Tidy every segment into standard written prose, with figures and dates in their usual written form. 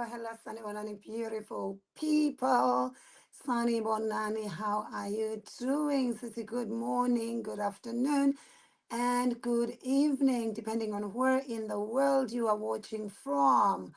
hello, Sunny Bonani, beautiful people. Sunny Bonani, how are you doing? Sissy, good morning, good afternoon, and good evening, depending on where in the world you are watching from.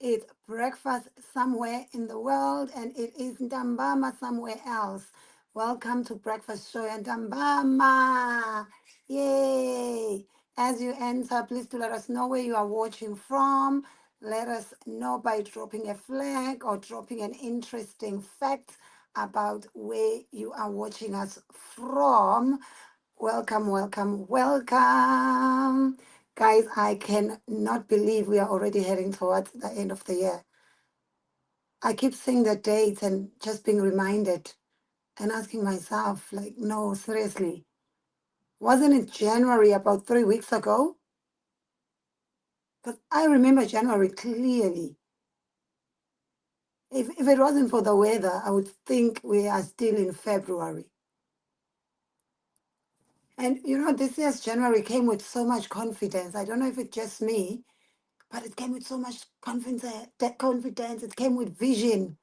It's breakfast somewhere in the world, and it is ntambama somewhere else. Welcome to Breakfast Show Yantambama. Yay! As you enter, please do let us know where you are watching from. Let us know by dropping a flag or dropping an interesting fact about where you are watching us from. Welcome, welcome, welcome. Guys, I cannot believe we are already heading towards the end of the year. I keep seeing the dates and just being reminded and asking myself, like, no, seriously, wasn't it January about 3 weeks ago? Because I remember January clearly. If it wasn't for the weather, I would think we are still in February. And this year's January came with so much confidence. I don't know if it's just me, but it came with so much confidence. Confidence. It came with vision.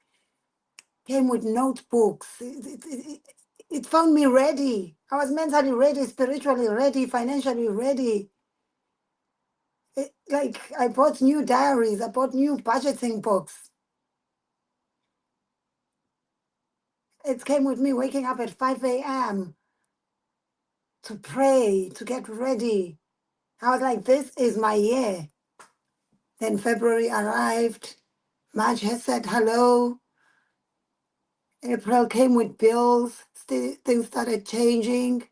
Came with notebooks. It found me ready. I was mentally ready, spiritually ready, financially ready. Like I bought new diaries. I bought new budgeting books. It came with me waking up at 5 a.m. to pray, to get ready. I was like, this is my year. Then February arrived. March has said hello. April came with bills. Things started changing.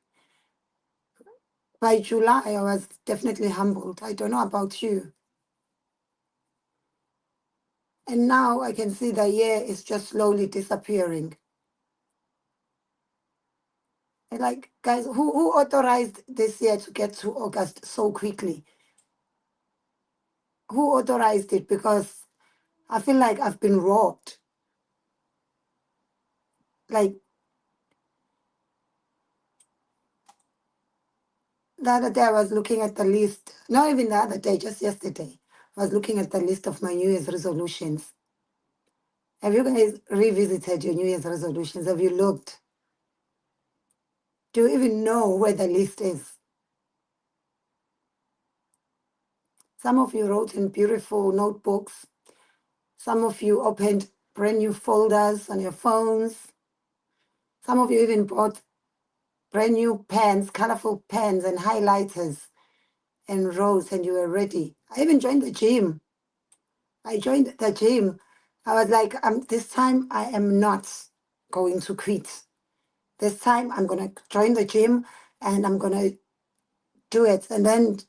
By July, I was definitely humbled. I don't know about you. And now I can see the year is just slowly disappearing. And like, guys, who authorized this year to get to August so quickly? Who authorized it? Because I feel like I've been robbed. Like the other day, I was looking at the list. Not even the other day, just yesterday. I was looking at the list of my New Year's resolutions. Have you guys revisited your New Year's resolutions? Have you looked? Do you even know where the list is? Some of you wrote in beautiful notebooks. Some of you opened brand new folders on your phones. Some of you even bought brand new pens, colorful pens and highlighters and wrote, and you were ready. I even joined the gym. I joined the gym. I was like, this time I am not going to quit. This time I'm going to join the gym and I'm going to do it. And then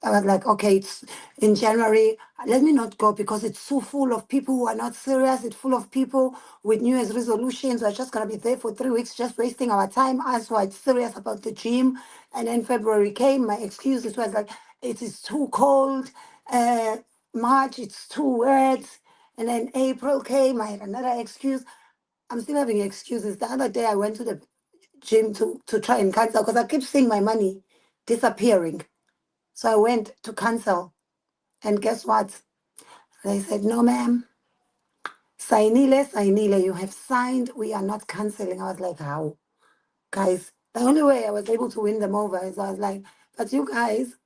I was like, okay, it's in January. Let me not go because it's so full of people who are not serious. It's full of people with New Year's resolutions. We're just going to be there for 3 weeks, just wasting our time. Us who are serious about the gym. And then February came. My excuses was like, it is too cold. March, it's too wet. And then April came. I had another excuse. I'm still having excuses. The other day I went to the gym to try and cancel because I keep seeing my money disappearing. So I went to cancel. And guess what? They said, no, ma'am. Sainile, you have signed. We are not canceling. I was like, how? Guys, the only way I was able to win them over is I was like, but you guys,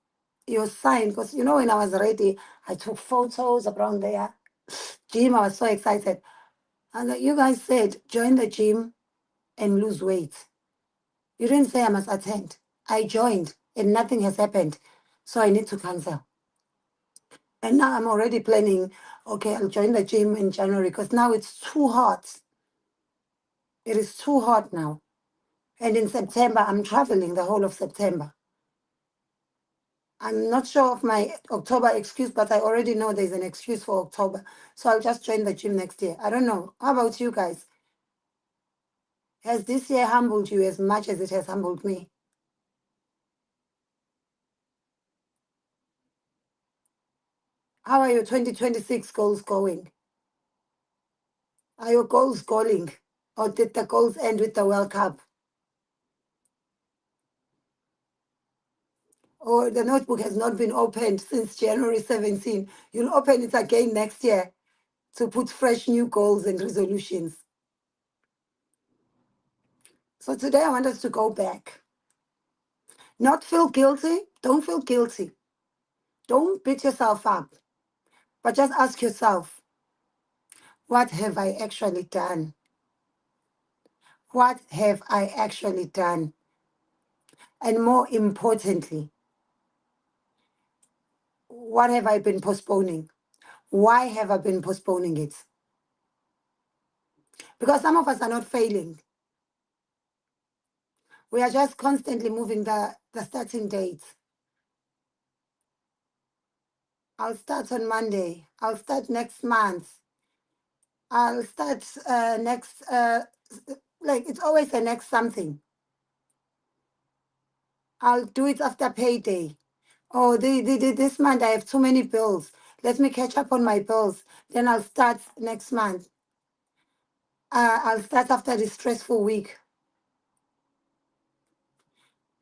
you signed. Because, when I was ready, I took photos around there. Gym, I was so excited. And you guys said, join the gym and lose weight. You didn't say I must attend. I joined and nothing has happened. So I need to cancel. And now I'm already planning, okay, I'll join the gym in January because now it's too hot. It is too hot now. And in September, I'm traveling the whole of September. I'm not sure of my October excuse, but I already know there's an excuse for October. So I'll just join the gym next year. I don't know. How about you guys? Has this year humbled you as much as it has humbled me? How are your 2026 goals going? Are your goals going? Or did the goals end with the World Cup? Or the notebook has not been opened since January 17. You'll open it again next year to put fresh new goals and resolutions. So today I want us to go back. Not feel guilty. Don't feel guilty. Don't beat yourself up. But just ask yourself, what have I actually done? What have I actually done? And more importantly, what have I been postponing? Why have I been postponing it? Because some of us are not failing. We are just constantly moving the starting dates. I'll start on Monday. I'll start next month. I'll start next, like it's always the next something. I'll do it after payday. Oh, this month I have too many bills. Let me catch up on my bills. Then I'll start next month. I'll start after this stressful week.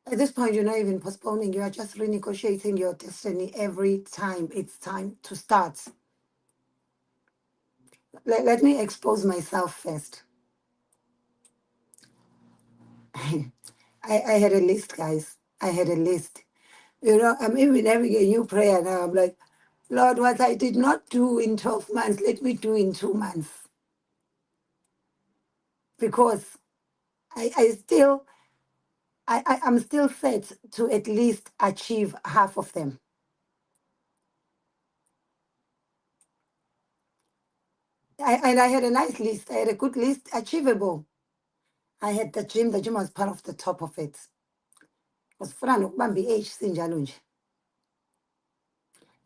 At this point, you're not even postponing. You are just renegotiating your destiny every time it's time to start. Let me expose myself first. I had a list, guys. I had a list. You know, I'm even having a new prayer now. I'm like, Lord, what I did not do in 12 months, let me do in 2 months. Because I'm still set to at least achieve half of them. And I had a nice list. I had a good list, achievable. I had the gym. The gym was part of the top of it. Was fun.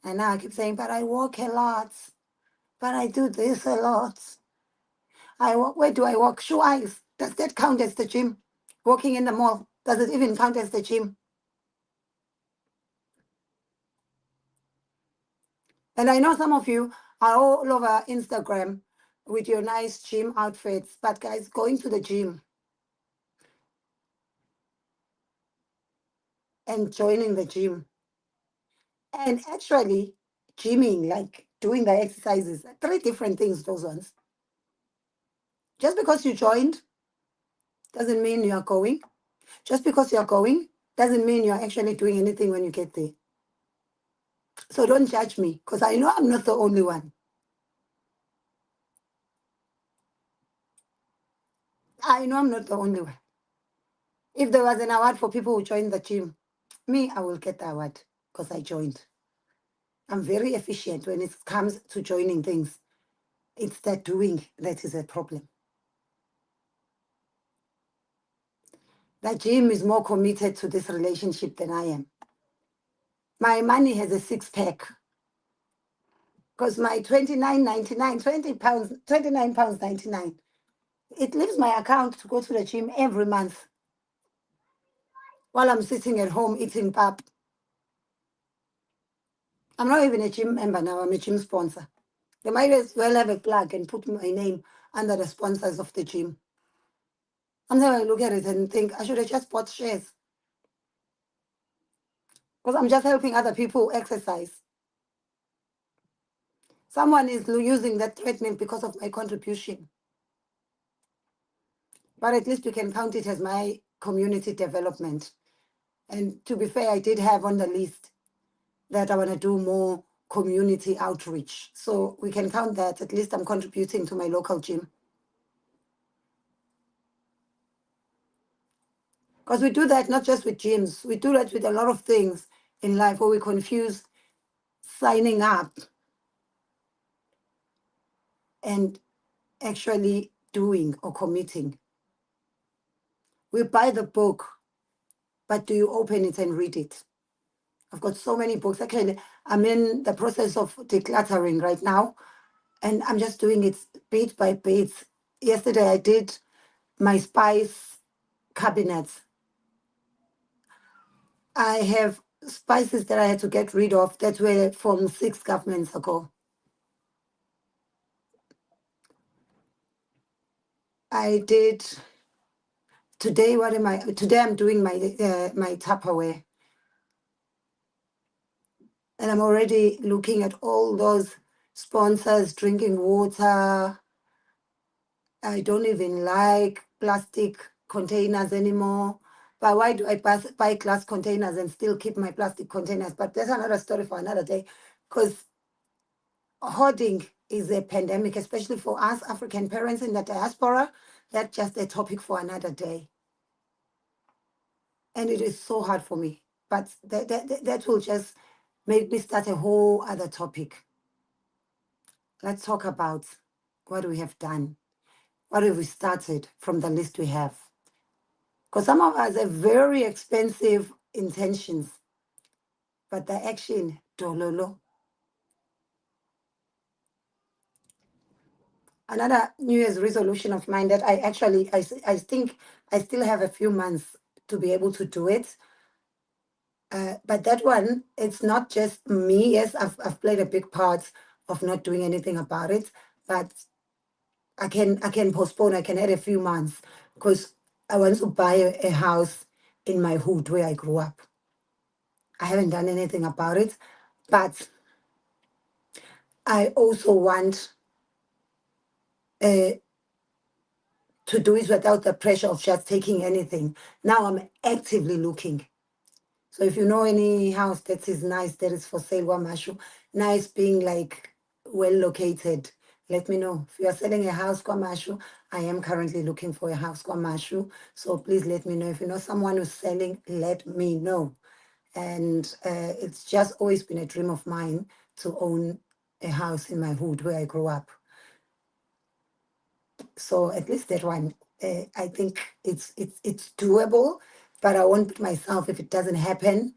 And now I keep saying, but I walk a lot. But I do this a lot. I walk. Where do I walk? Shoe eyes. Does that count as the gym? Walking in the mall. Does it even count as the gym? And I know some of you are all over Instagram with your nice gym outfits. But guys, going to the gym and joining the gym and actually gymming, like doing the exercises, 3 different things, those ones. Just because you joined doesn't mean you are going. Just because you're going doesn't mean you're actually doing anything when you get there. So don't judge me, because I know I'm not the only one. I know I'm not the only one. If there was an award for people who joined the gym, me, I will get the award because I joined. I'm very efficient when it comes to joining things. It's the doing that is a problem. The gym is more committed to this relationship than I am. My money has a 6-pack because my £29.99, £20, £29.99, it leaves my account to go to the gym every month while I'm sitting at home eating pap. I'm not even a gym member now, I'm a gym sponsor. They might as well have a plug and put my name under the sponsors of the gym. Sometimes I look at it and think I should have just bought shares because I'm just helping other people exercise. Someone is using that treatment because of my contribution. But at least we can count it as my community development. And to be fair, I did have on the list that I want to do more community outreach. So we can count that. At least I'm contributing to my local gym. Because we do that not just with gyms. We do that with a lot of things in life where we confuse signing up and actually doing or committing. We buy the book, but do you open it and read it? I've got so many books. Actually, I'm in the process of decluttering right now, and I'm just doing it bit by bit. Yesterday, I did my spice cabinets. I have spices that I had to get rid of that were from 6 governments ago. I did today. Today I'm doing my Tupperware, and I'm already looking at all those sponsors, drinking water. I don't even like plastic containers anymore. But why do I buy glass containers and still keep my plastic containers? But that's another story for another day. Because hoarding is a pandemic, especially for us African parents in the diaspora. That's just a topic for another day. And it is so hard for me. But that will just make me start a whole other topic. Let's talk about what we have done. What have we started from the list we have? Because some of us have very expensive intentions, but the action, dololo. Another New Year's resolution of mine that I think I still have a few months to be able to do it. But that one, it's not just me. Yes, I've played a big part of not doing anything about it, but I can postpone. I can add a few months because I want to buy a house in my hood where I grew up. I haven't done anything about it, but I also want to do it without the pressure of just taking anything. Now I'm actively looking. So if you know any house that is nice, that is for sale, Kwamashu, nice being like well located, let me know. If you are selling a house, Kwamashu, I am currently looking for a house, Kwamashu. So please let me know. If you know someone who's selling, let me know. And it's just always been a dream of mine to own a house in my hood where I grew up. So at least that one, I think it's doable, but I won't put myself if it doesn't happen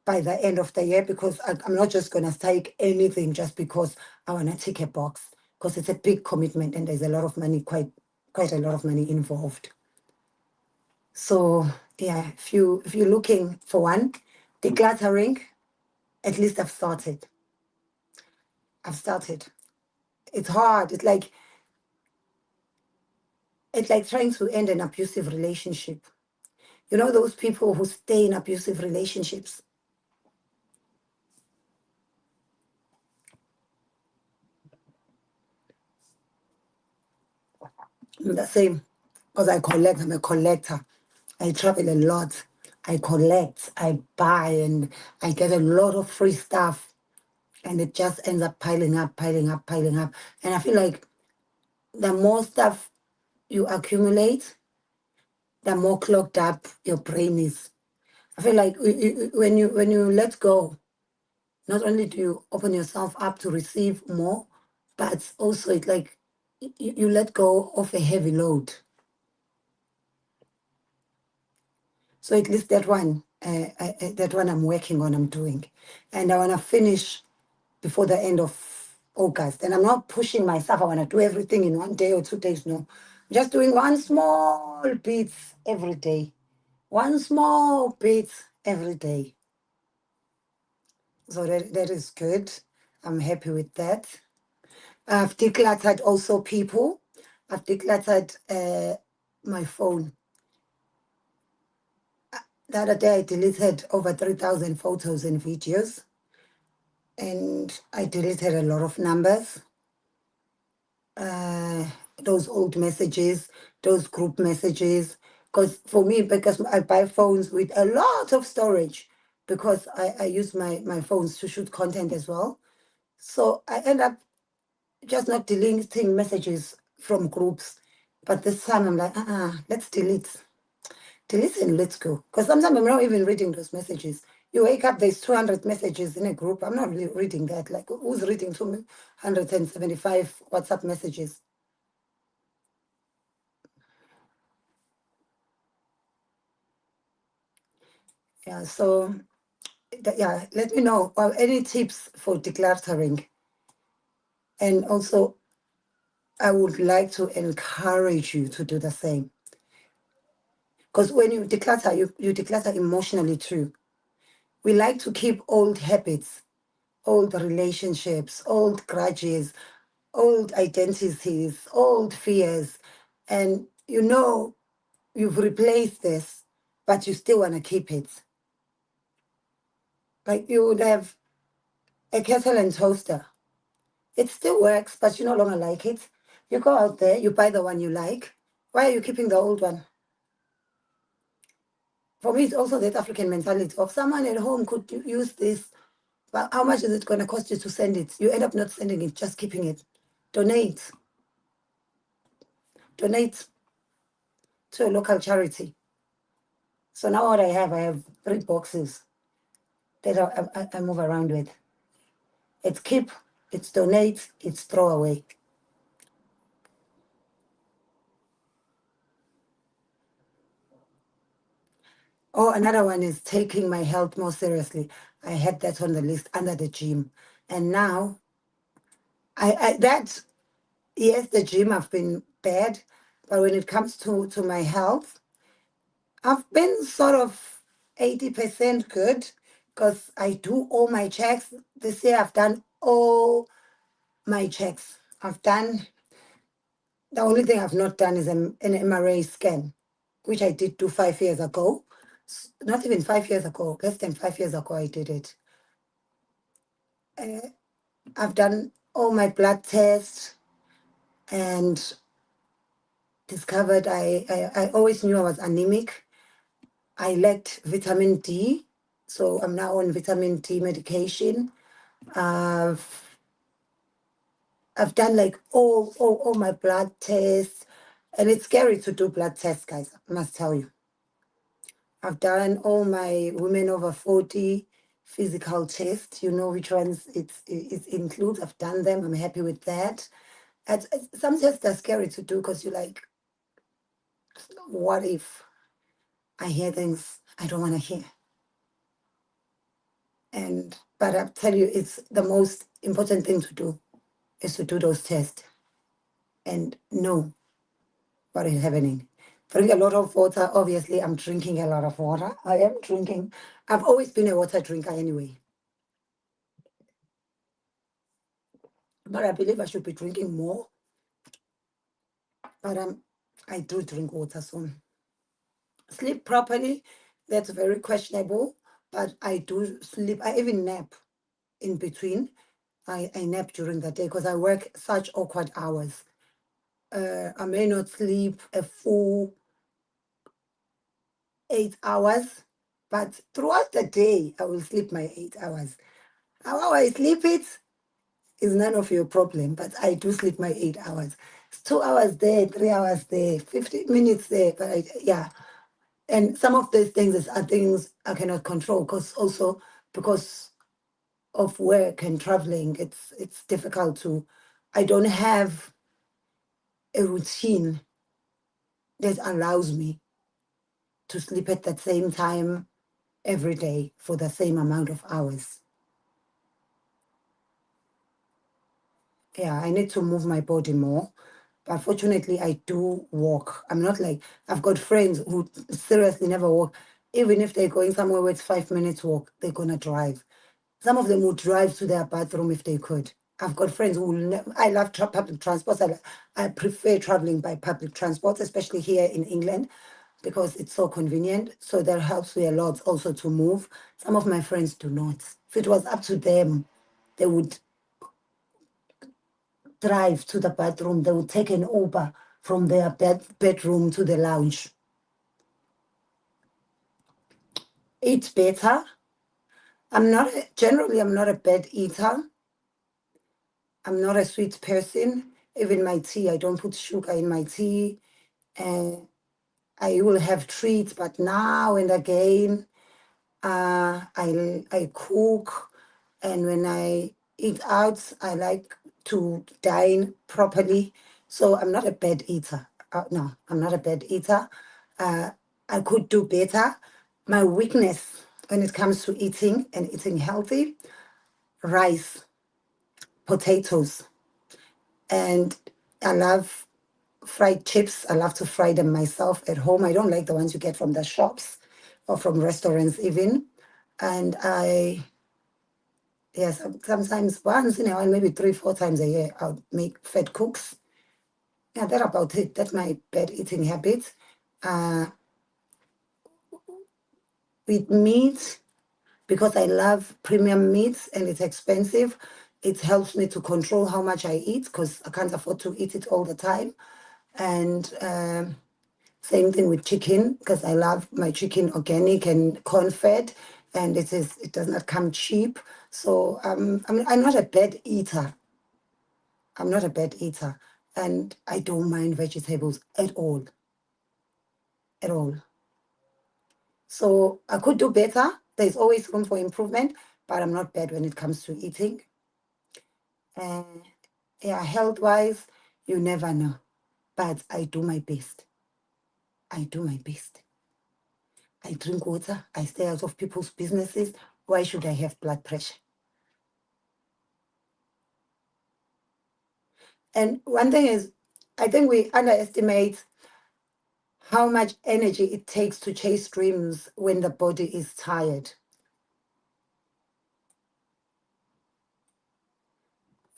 by the end of the year, because I'm not just going to take anything just because I want to tick a box, because it's a big commitment and there's a lot of money, quite a lot of money involved. So yeah, if you're looking for one, decluttering, at least I've started. It's hard. It's like trying to end an abusive relationship. You know those people who stay in abusive relationships? I'm the same, because I'm a collector. I travel a lot. I collect, I buy, and I get a lot of free stuff. And it just ends up piling up, piling up, piling up. And I feel like the more stuff you accumulate, the more clogged up your brain is. I feel like when you let go, not only do you open yourself up to receive more, but also it's like you let go of a heavy load. So at least that one, that one I'm working on, I'm doing. And I want to finish before the end of August. And I'm not pushing myself. I want to do everything in 1 day or 2 days. No, I'm just doing one small bit every day. One small bit every day. So that is good. I'm happy with that. I've decluttered also people. I've decluttered my phone. The other day I deleted over 3,000 photos and videos. And I deleted a lot of numbers. Those old messages, those group messages. Because for me, because I buy phones with a lot of storage, because I use my phones to shoot content as well. So I end up just not deleting messages from groups. But this time I'm like, let's delete. Delete and let's go. Because sometimes I'm not even reading those messages. You wake up, there's 200 messages in a group. I'm not really reading that. Like, who's reading 275 WhatsApp messages? Yeah, so, yeah, let me know any tips for decluttering. And also, I would like to encourage you to do the same. Because when you declutter, you declutter emotionally too. We like to keep old habits, old relationships, old grudges, old identities, old fears. And you know you've replaced this, but you still want to keep it. Like you would have a kettle and toaster. It still works, but you no longer like it. You go out there, you buy the one you like. Why are you keeping the old one? For me, it's also that African mentality of someone at home could use this, but how much is it going to cost you to send it? You end up not sending it, just keeping it. Donate. Donate to a local charity. So now what I have 3 boxes that I move around with. It's keep, it's donate, it's throw away. Oh, another one is taking my health more seriously. I had that on the list under the gym. And now, yes, the gym have been bad, but when it comes to my health, I've been sort of 80% good because I do all my checks. This year I've done all my checks. The only thing I've not done is an MRA scan, which I did do 5 years ago. Not even 5 years ago, less than 5 years ago, I did it. I've done all my blood tests and discovered I always knew I was anemic. I lacked vitamin D, so I'm now on vitamin D medication. I've done like all my blood tests, and it's scary to do blood tests, guys, I must tell you. I've done all my women over 40 physical tests. You know which ones it includes. I've done them. I'm happy with that. Some tests are scary to do because you're like, what if I hear things I don't want to hear? But I tell you, it's the most important thing to do is to do those tests and know what is happening. Drink a lot of water. Obviously, I'm drinking a lot of water. I am drinking. I've always been a water drinker anyway. But I believe I should be drinking more. But I do drink water soon. Sleep properly, that's very questionable. But I do sleep. I even nap in between. I nap during the day because I work such awkward hours. I may not sleep a full 8 hours, but throughout the day, I will sleep my 8 hours. How I sleep it is none of your problem, but I do sleep my 8 hours. It's 2 hours there, 3 hours there, 50 minutes there, but yeah. And some of these things are things I cannot control because of work and traveling. It's difficult to. I don't have a routine that allows me to sleep at the same time every day for the same amount of hours. Yeah, I need to move my body more. But fortunately, I do walk. I'm not like, I've got friends who seriously never walk. Even if they're going somewhere where it's 5 minutes walk, they're going to drive. Some of them would drive to their bathroom if they could. I've got friends who I love public transport. I prefer traveling by public transport, especially here in England, because it's so convenient. So that helps me a lot also to move. Some of my friends do not. If it was up to them, they would drive to the bathroom. They would take an Uber from their bedroom to the lounge. Eat better. I'm not a bad eater. I'm not a sweet person. Even my tea, I don't put sugar in my tea. I will have treats, but now and again, I cook, and when I eat out, I like to dine properly. So I'm not a bad eater. No, I'm not a bad eater. I could do better. My weakness when it comes to eating and eating healthy, rice, potatoes, and I love fried chips. I love to fry them myself at home. I don't like the ones you get from the shops or from restaurants even. And yes, sometimes once in a while, maybe 3, 4 times a year, I'll make fat cooks. Yeah, that's about it. That's my bad eating habit. With meat, because I love premium meats and it's expensive, It helps me to control how much I eat because I can't afford to eat it all the time. And same thing with chicken, because I love my chicken organic and corn-fed, and it does not come cheap. So I'm not a bad eater. I'm not a bad eater, and I don't mind vegetables at all. At all. So I could do better. There's always room for improvement, but I'm not bad when it comes to eating. And yeah, health-wise, you never know, but I do my best. I do my best. I drink water. I stay out of people's businesses. Why should I have blood pressure? And one thing is, I think we underestimate how much energy it takes to chase dreams when the body is tired.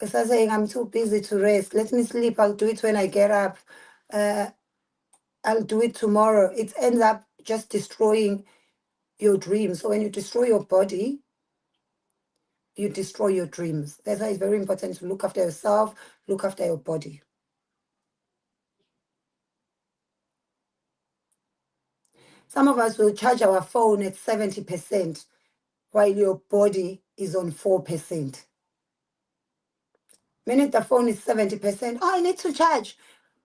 If I'm saying I'm too busy to rest, let me sleep, I'll do it when I get up. I'll do it tomorrow. It ends up just destroying your dreams. So when you destroy your body, you destroy your dreams. That's why it's very important to look after yourself, look after your body. Some of us will charge our phone at 70% while your body is on 4%. Minute the phone is 70%, oh, I need to charge,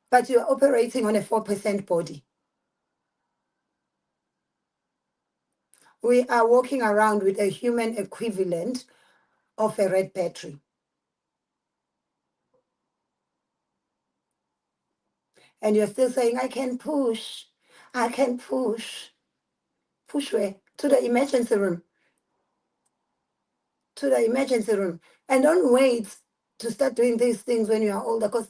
but you're operating on a 4% body. We are walking around with a human equivalent of a red battery. And you're still saying, I can push, I can push. Push where? To the emergency room. To the emergency room. And don't wait to start doing these things when you are older, because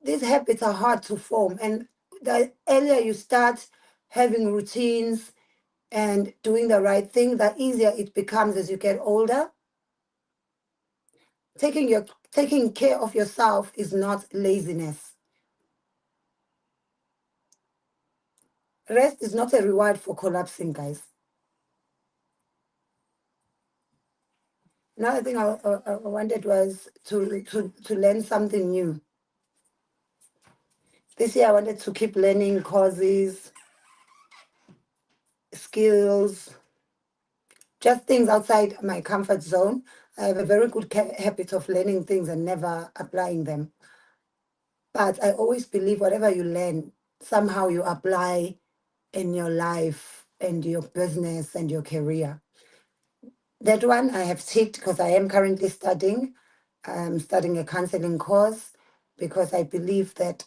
these habits are hard to form. And the earlier you start having routines and doing the right thing, the easier it becomes as you get older. Taking care of yourself is not laziness. Rest is not a reward for collapsing, guys. Another thing I wanted was to learn something new. This year I wanted to keep learning courses, skills, just things outside my comfort zone. I have a very good habit of learning things and never applying them. But I always believe whatever you learn, somehow you apply in your life and your business and your career. That one I have ticked because I am currently studying. I'm studying a counseling course because I believe that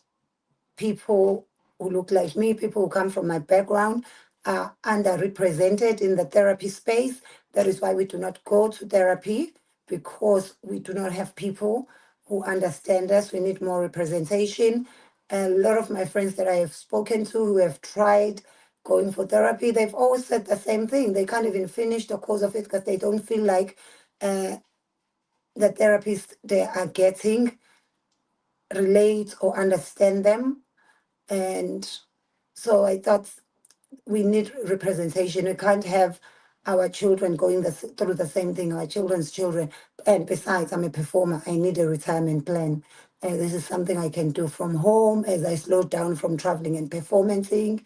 people who look like me, people who come from my background, are underrepresented in the therapy space. That is why we do not go to therapy, because we do not have people who understand us. We need more representation. A lot of my friends that I have spoken to who have tried going for therapy, they've always said the same thing. They can't even finish the course of it because they don't feel like the therapists they are getting relate or understand them. And so I thought we need representation. We can't have our children going through the same thing, our children's children. And besides, I'm a performer. I need a retirement plan. And this is something I can do from home as I slow down from traveling and performing.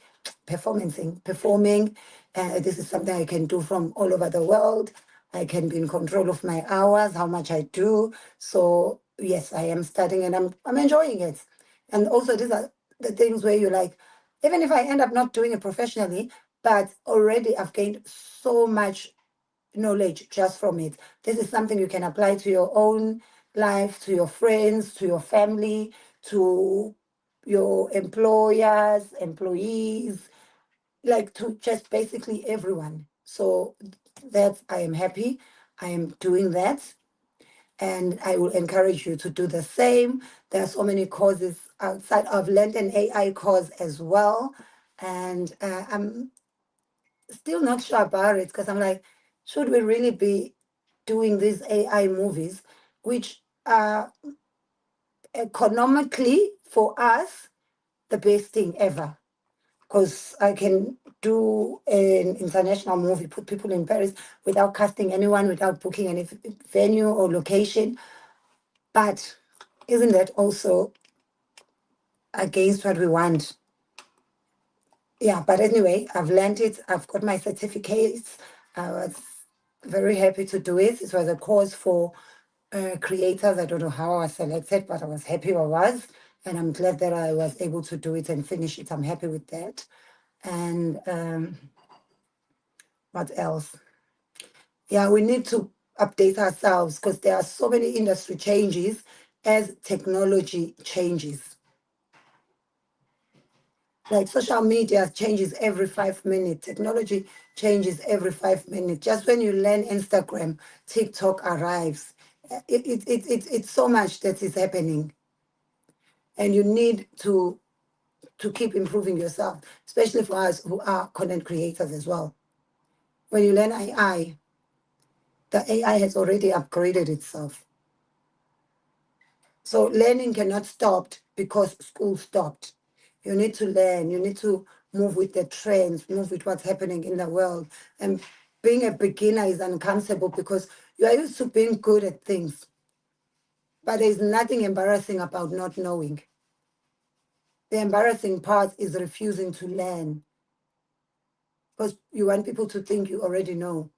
This is something I can do from all over the world. I can be in control of my hours, how much I do. So yes, I am studying and I'm enjoying it. And also these are the things where you're like, even if I end up not doing it professionally, but already I've gained so much knowledge just from it. This is something you can apply to your own life, to your friends, to your family, to your employers, employees, like to just basically everyone. So that I am happy. I am doing that. And I will encourage you to do the same. There are so many courses outside. I've learned an AI course as well. And I'm still not sure about it because I'm like, should we really be doing these AI movies, which are economically for us the best thing ever? because I can do an international movie, put people in Paris without casting anyone, without booking any venue or location. But isn't that also against what we want? Yeah, but anyway, I've learned it. I've got my certificates. I was very happy to do it. It was a course for creators. I don't know how I was selected, but I was happy I was. And I'm glad that I was able to do it and finish it. I'm happy with that. And what else? Yeah, we need to update ourselves because there are so many industry changes as technology changes. Like social media changes every 5 minutes. Technology changes every 5 minutes. Just when you learn Instagram, TikTok arrives. It's so much that is happening. And you need to keep improving yourself, especially for us who are content creators as well. When you learn AI, the AI has already upgraded itself. So learning cannot stop because school stopped. You need to learn. You need to move with the trends, move with what's happening in the world. And being a beginner is uncomfortable because you are used to being good at things. But there's nothing embarrassing about not knowing. The embarrassing part is refusing to learn because you want people to think you already know.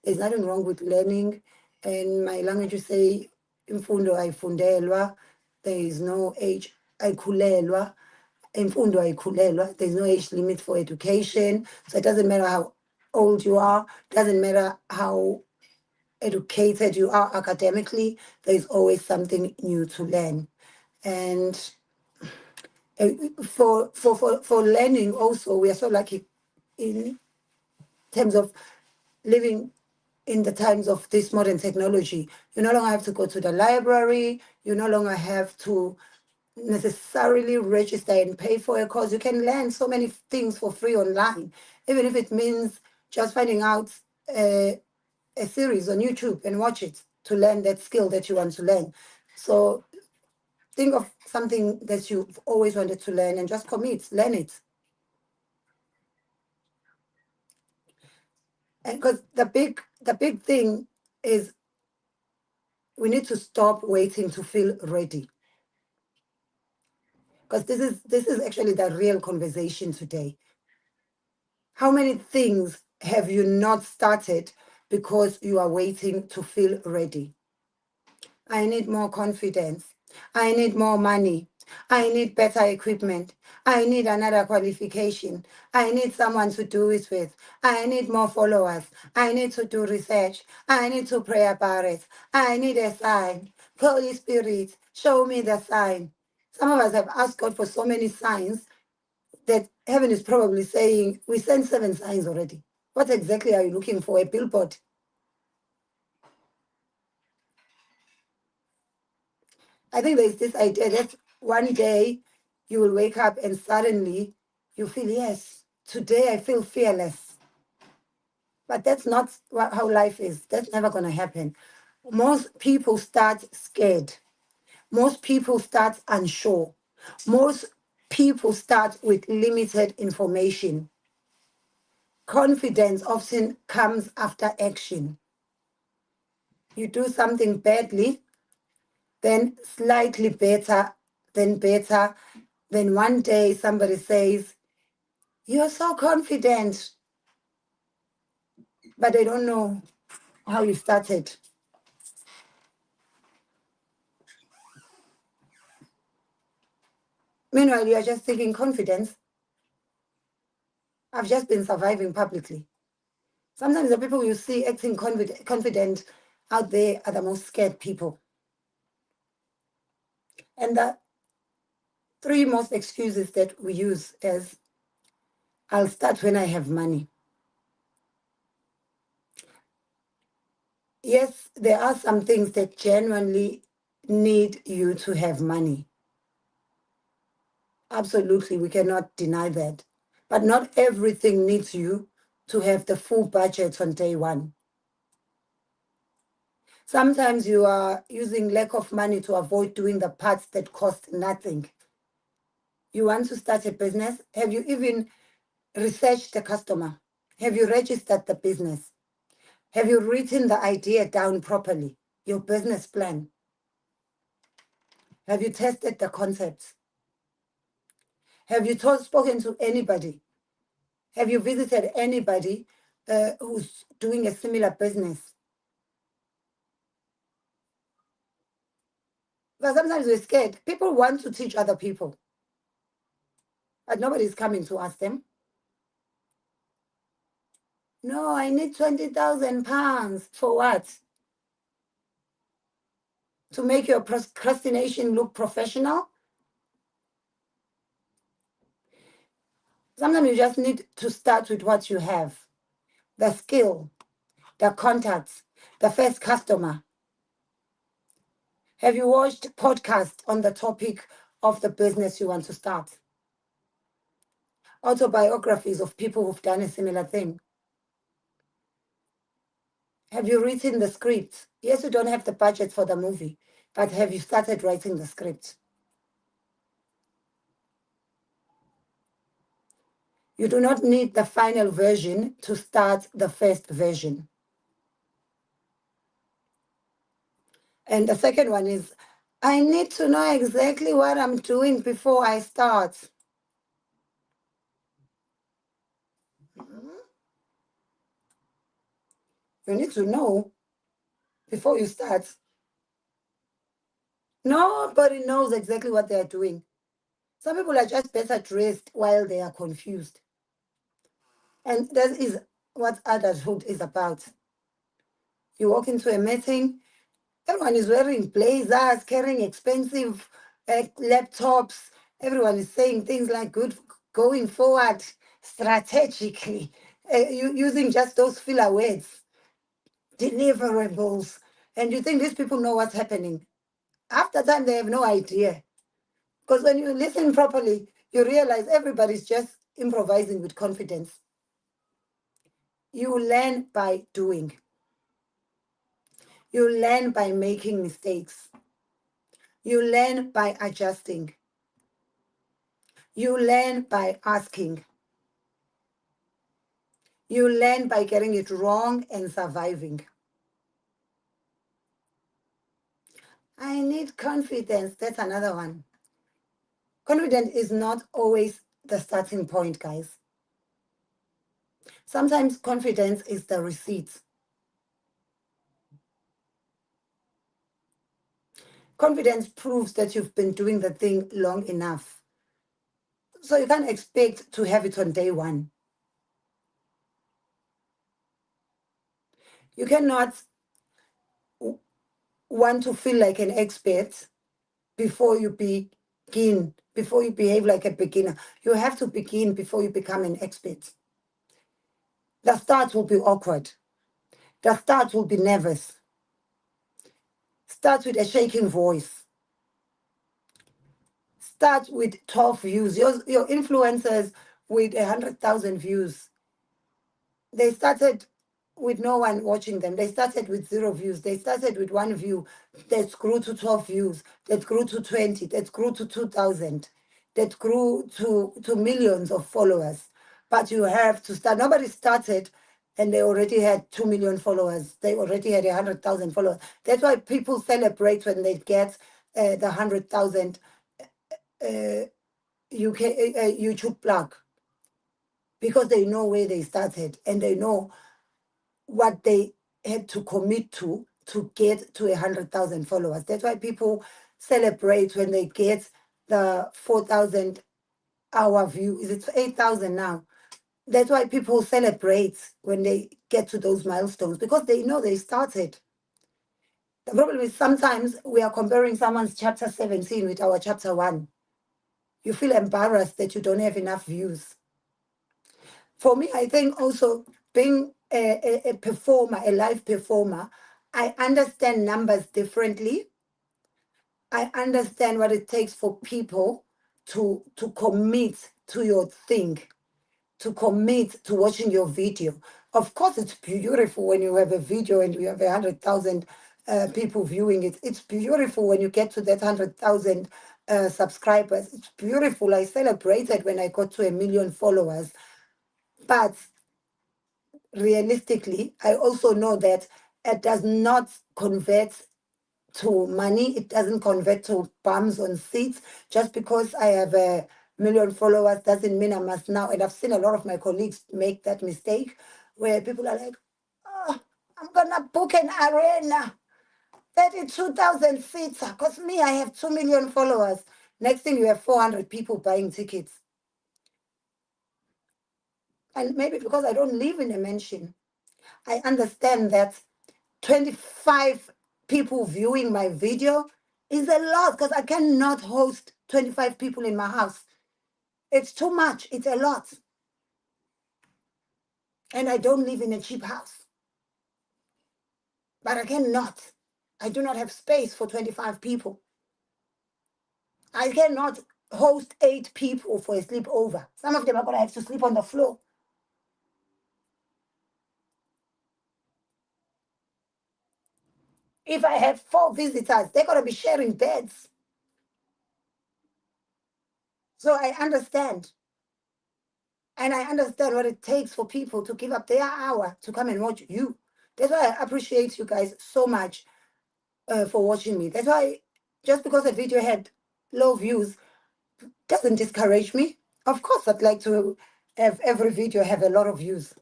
There's nothing wrong with learning. In my language, you say, imfundo ayifundelwa. There is no age, ayikhulelwa. Imfundo ayikhulelwa. There's no age limit for education. So it doesn't matter how old you are, doesn't matter how educated you are academically, there's always something new to learn. And for learning also, we are so lucky in terms of living in the times of this modern technology. You no longer have to go to the library. You no longer have to necessarily register and pay for a course. You can learn so many things for free online, even if it means just finding out a series on YouTube and watch it to learn that skill that you want to learn. So think of something that you've always wanted to learn and just commit, learn it. And because the big thing is we need to stop waiting to feel ready. Because this is actually the real conversation today. How many things have you not started because you are waiting to feel ready? I need more confidence. I need more money. I need better equipment. I need another qualification. I need someone to do it with. I need more followers. I need to do research. I need to pray about it. I need a sign. Holy Spirit, show me the sign. Some of us have asked God for so many signs that heaven is probably saying, we sent 7 signs already. What exactly are you looking for? A billboard? I think there's this idea that one day you will wake up and suddenly you feel, yes, today I feel fearless. But that's not how life is. That's never going to happen. Most people start scared. Most people start unsure. Most people start with limited information. Confidence often comes after action. You do something badly, then slightly better, then one day somebody says, you're so confident, but they don't know how you started. Meanwhile, you are just thinking confidence. I've just been surviving publicly. Sometimes the people you see acting confident out there are the most scared people. And the 3 most excuses that we use is, I'll start when I have money. Yes, there are some things that genuinely need you to have money. Absolutely, we cannot deny that. But not everything needs you to have the full budget on day one. Sometimes you are using lack of money to avoid doing the parts that cost nothing. You want to start a business? Have you even researched the customer? Have you registered the business? Have you written the idea down properly? Your business plan? Have you tested the concepts? Have you spoken to anybody? Have you visited anybody who's doing a similar business? But sometimes we're scared. People want to teach other people, but nobody's coming to ask them. No, I need 20,000 pounds. For what? To make your procrastination look professional? Sometimes you just need to start with what you have. The skill, the contacts, the first customer. Have you watched podcasts on the topic of the business you want to start? Autobiographies of people who've done a similar thing. Have you written the script? Yes, you don't have the budget for the movie, but have you started writing the script? You do not need the final version to start the first version. And the second one is, I need to know exactly what I'm doing before I start. You need to know before you start. Nobody knows exactly what they are doing. Some people are just better dressed while they are confused. And that is what adulthood is about. You walk into a meeting, everyone is wearing blazers, carrying expensive laptops. Everyone is saying things like good going forward strategically, using just those filler words, deliverables. And you think these people know what's happening. After time, they have no idea. Because when you listen properly, you realize everybody's just improvising with confidence. You learn by doing. You learn by making mistakes. You learn by adjusting. You learn by asking. You learn by getting it wrong and surviving. I need confidence. That's another one. Confidence is not always the starting point, guys. Sometimes confidence is the receipt. Confidence proves that you've been doing the thing long enough. So you can't expect to have it on day one. You cannot want to feel like an expert before you begin, before you behave like a beginner. You have to begin before you become an expert. The start will be awkward. The start will be nervous. Start with a shaking voice. Start with 12 views. Your influencers with 100,000 views, they started with no one watching them. They started with 0 views. They started with 1 view that grew to 12 views, that grew to 20, that grew to 2,000, that grew to millions of followers. But you have to start. Nobody started and they already had 2 million followers. They already had 100,000 followers. That's why people celebrate when they get the 100,000 YouTube plug, because they know where they started and they know what they had to commit to get to 100,000 followers. That's why people celebrate when they get the 4,000 hour view. Is it 8,000 now? That's why people celebrate when they get to those milestones, because they know they started. The problem is sometimes we are comparing someone's chapter 17 with our chapter 1. You feel embarrassed that you don't have enough views. For me, I think also being a performer, a live performer, I understand numbers differently. I understand what it takes for people to commit to your thing, to commit to watching your video. Of course, it's beautiful when you have a video and you have 100,000 people viewing it. It's beautiful when you get to that 100,000 subscribers. It's beautiful. I celebrated when I got to 1 million followers. But realistically, I also know that it does not convert to money. It doesn't convert to bums on seats. Just because I have a million followers doesn't mean I must now. And I've seen a lot of my colleagues make that mistake where people are like, oh, I'm going to book an arena, 32,000 seats, because me, I have 2 million followers. Next thing, you have 400 people buying tickets. And maybe because I don't live in a mansion, I understand that 25 people viewing my video is a lot, because I cannot host 25 people in my house. It's too much. It's a lot. And I don't live in a cheap house. But I cannot. I do not have space for 25 people. I cannot host 8 people for a sleepover. Some of them are going to have to sleep on the floor. If I have 4 visitors, they're going to be sharing beds. So I understand. And I understand what it takes for people to give up their hour to come and watch you. That's why I appreciate you guys so much for watching me. That's why just because a video had low views doesn't discourage me. Of course, I'd like to have every video have a lot of views.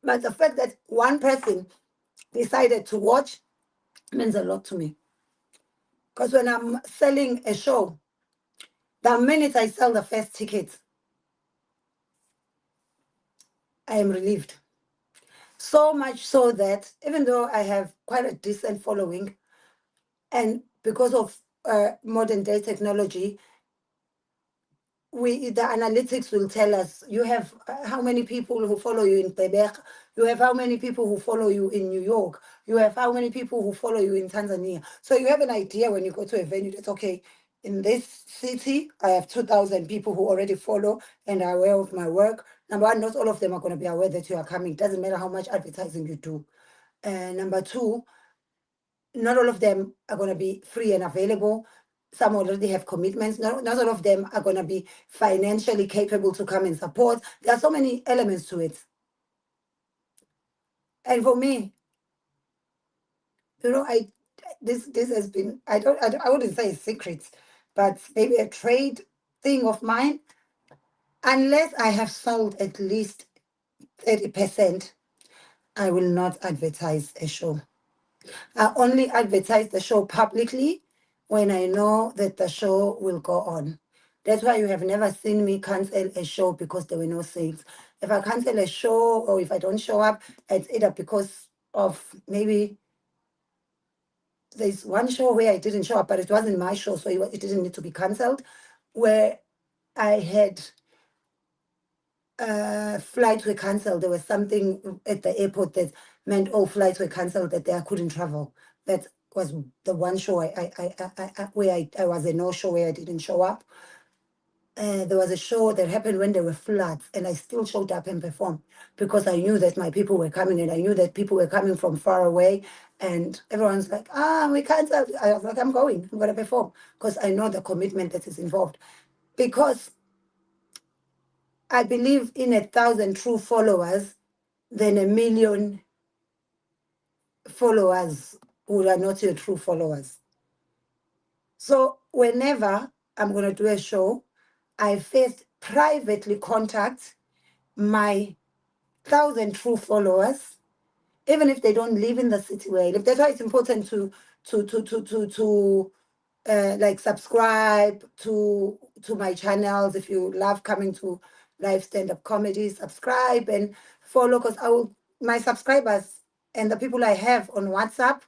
But the fact that one person decided to watch means a lot to me. Because when I'm selling a show, the minute I sell the first ticket, I am relieved. So much so that even though I have quite a decent following, and because of modern day technology, the analytics will tell us you have how many people who follow you in Quebec, you have how many people who follow you in New York, you have how many people who follow you in Tanzania. So you have an idea when you go to a venue that's okay, in this city, I have 2,000 people who already follow and are aware of my work. Number one, not all of them are going to be aware that you are coming. It doesn't matter how much advertising you do. Number two, not all of them are going to be free and available. Some already have commitments. Not all of them are going to be financially capable to come and support. There are so many elements to it. And for me, this has been, I wouldn't say a secret, but maybe a trade thing of mine. Unless I have sold at least 30%, I will not advertise a show. I only advertise the show publicly when I know that the show will go on. That's why you have never seen me cancel a show because there were no sales. If I cancel a show or if I don't show up, it's either because of maybe there's one show where I didn't show up, but it wasn't my show, so it didn't need to be canceled, where I had flights were cancelled. There was something at the airport that meant all flights were cancelled, that I couldn't travel. That was the one show where I was a no-show, where I didn't show up. There was a show that happened when there were floods, and I still showed up and performed because I knew that my people were coming, and I knew that people were coming from far away. And everyone's like, we canceled. I was like, I'm going to perform because I know the commitment that is involved. Because I believe in 1,000 true followers than 1,000,000 followers who are not your true followers. So whenever I'm going to do a show, I first privately contact my 1,000 true followers, even if they don't live in the city where I live. That's why it's important to like subscribe to my channels. If you love coming to live stand-up comedy, subscribe and follow, because my subscribers and the people I have on WhatsApp,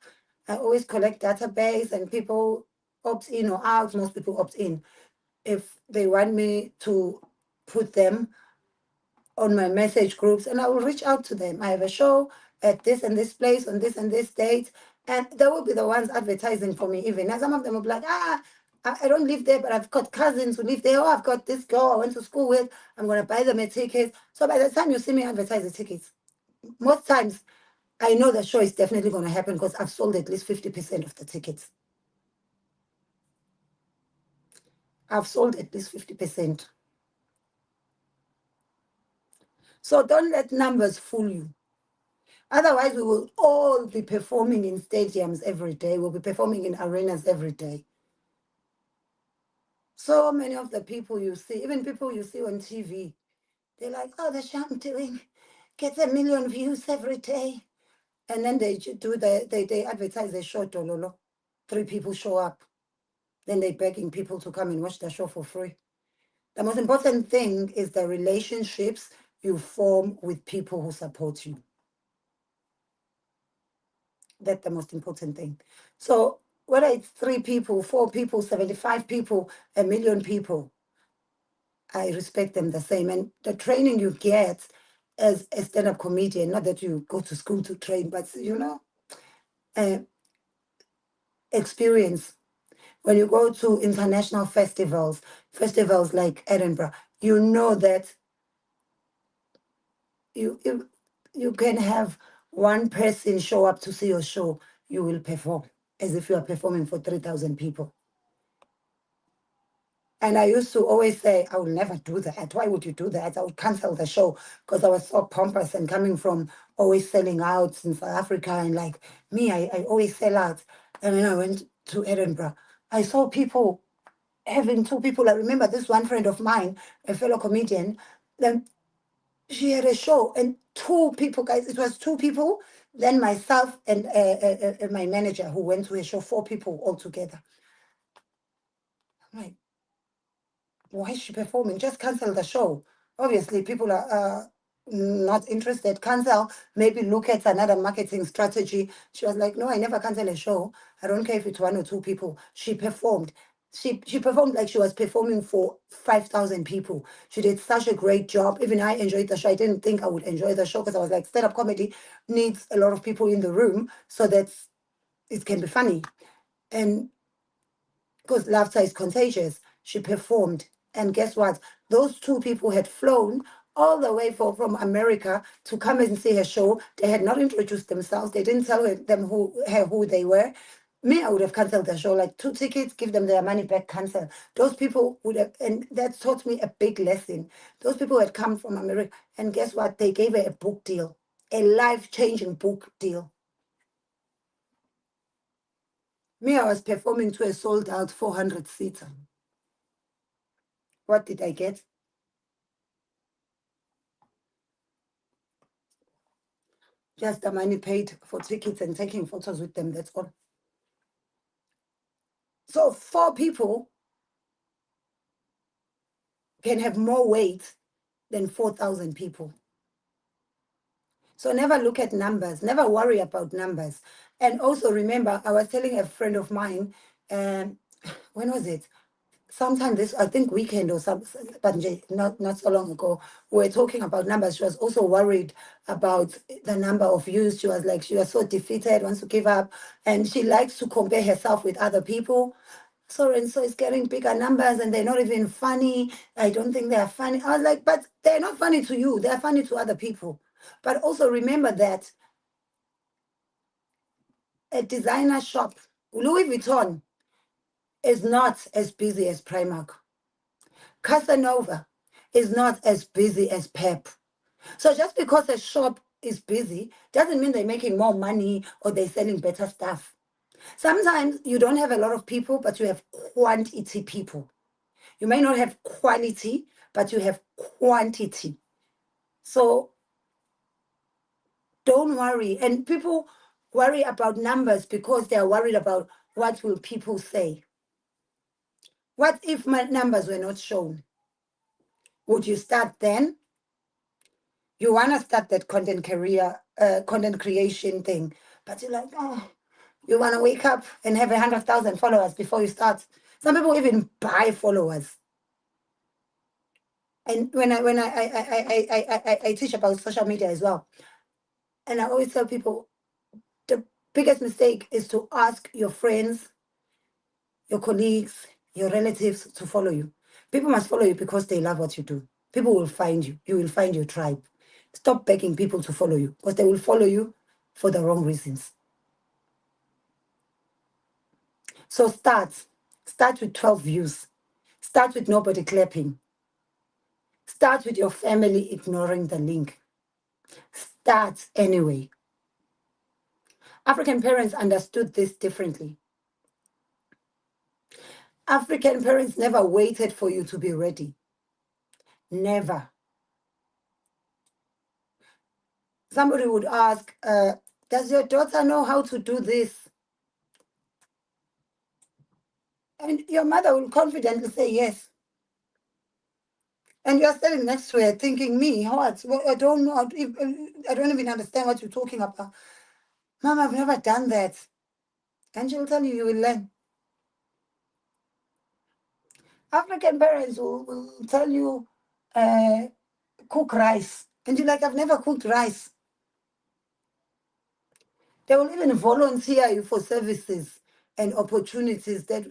I always collect database, and people opt in or out. Most people opt in. If they want me to put them on my message groups, and I will reach out to them. I have a show at this and this place on this and this date, and they will be the ones advertising for me even. And some of them will be like, I don't live there, but I've got cousins who live there. Oh, I've got this girl I went to school with. I'm going to buy them a ticket. So by the time you see me advertise the tickets, most times I know the show is definitely going to happen because I've sold at least 50% of the tickets. I've sold at least 50%. So don't let numbers fool you. Otherwise, we will all be performing in stadiums every day. We'll be performing in arenas every day. So many of the people you see, even people you see on TV, they're like, oh, the show I'm doing gets 1 million views every day. And then they advertise their show, Dololo. 3 people show up. Then they're begging people to come and watch the show for free. The most important thing is the relationships you form with people who support you. That's the most important thing. So whether it's 3 people, 4 people, 75 people, 1 million people, I respect them the same. And the training you get as a stand-up comedian, not that you go to school to train, but experience. When you go to international festivals like Edinburgh, you know that you can have one person show up to see your show, you will perform as if you are performing for 3,000 people. And I used to always say, I will never do that. Why would you do that? I would cancel the show because I was so pompous and coming from always selling out in South Africa. And like me, I always sell out. And when I went to Edinburgh, I saw people having 2 people. I remember this one friend of mine, a fellow comedian, then she had a show and 2 people, guys, it was 2 people, then myself and my manager who went to a show, 4 people altogether. I'm like, why is she performing? Just cancel the show. Obviously, people are not interested. Cancel, maybe look at another marketing strategy. She was like, no, I never cancel a show. I don't care if it's 1 or 2 people. She performed. She performed like she was performing for 5,000 people. She did such a great job. Even I enjoyed the show. I didn't think I would enjoy the show because I was like, stand-up comedy needs a lot of people in the room so that it can be funny. And because laughter is contagious, she performed. And guess what? Those 2 people had flown all the way from America to come and see her show. They had not introduced themselves. They didn't tell them who they were. Me, I would have canceled the show, like 2 tickets, give them their money back, cancel. Those people would have, and that taught me a big lesson. Those people had come from America, and guess what? They gave her a book deal, a life-changing book deal. Me, I was performing to a sold-out 400-seater. What did I get? Just the money paid for tickets and taking photos with them, that's all. So 4 people can have more weight than 4,000 people. So never look at numbers, never worry about numbers. And also remember, I was telling a friend of mine, when was it? Sometime this, I think weekend or something, but not so long ago, we were talking about numbers. She was also worried about the number of views. She was like, she was so defeated, wants to give up. And she likes to compare herself with other people. So and so is getting bigger numbers and they're not even funny. I don't think they're funny. I was like, but they're not funny to you. They're funny to other people. But also remember that a designer shop, Louis Vuitton, is not as busy as Primark. Casanova is not as busy as Pep. So just because a shop is busy doesn't mean they're making more money or they're selling better stuff. Sometimes you don't have a lot of people, but you have quantity people. You may not have quality, but you have quantity. So don't worry. And people worry about numbers because they're worried about what will people say. What if my numbers were not shown? Would you start then? You want to start that content creation thing, but you're like, oh, you want to wake up and have 100,000 followers before you start. Some people even buy followers. And when I teach about social media as well, and I always tell people the biggest mistake is to ask your friends, your colleagues, your relatives to follow you. People must follow you because they love what you do. People will find you. You will find your tribe. Stop begging people to follow you because they will follow you for the wrong reasons. So start with 12 views. Start with nobody clapping. Start with your family ignoring the link. Start anyway. African parents understood this differently. African parents never waited for you to be ready. Never. Somebody would ask, does your daughter know how to do this? And your mother will confidently say yes. And you're standing next to her thinking, me, what? Well, I don't know. I don't even understand what you're talking about. Mom, I've never done that. And she'll tell you, you will learn. African parents will tell you, cook rice. And you're like, I've never cooked rice. They will even volunteer you for services and opportunities that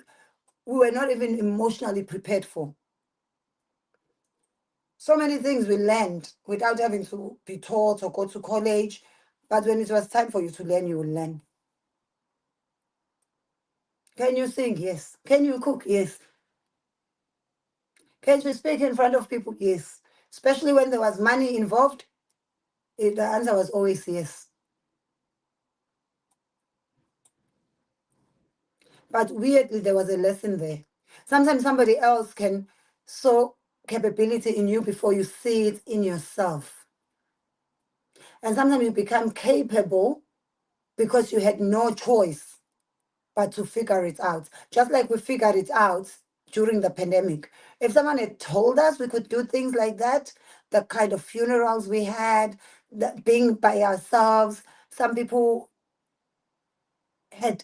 we were not even emotionally prepared for. So many things we learned without having to be taught or go to college. But when it was time for you to learn, you will learn. Can you sing? Yes. Can you cook? Yes. Can you speak in front of people? Yes. Especially when there was money involved, the answer was always yes. But weirdly, there was a lesson there. Sometimes somebody else can sow capability in you before you see it in yourself. And sometimes you become capable because you had no choice but to figure it out. Just like we figured it out during the pandemic. If someone had told us we could do things like that, the kind of funerals we had, being by ourselves, some people had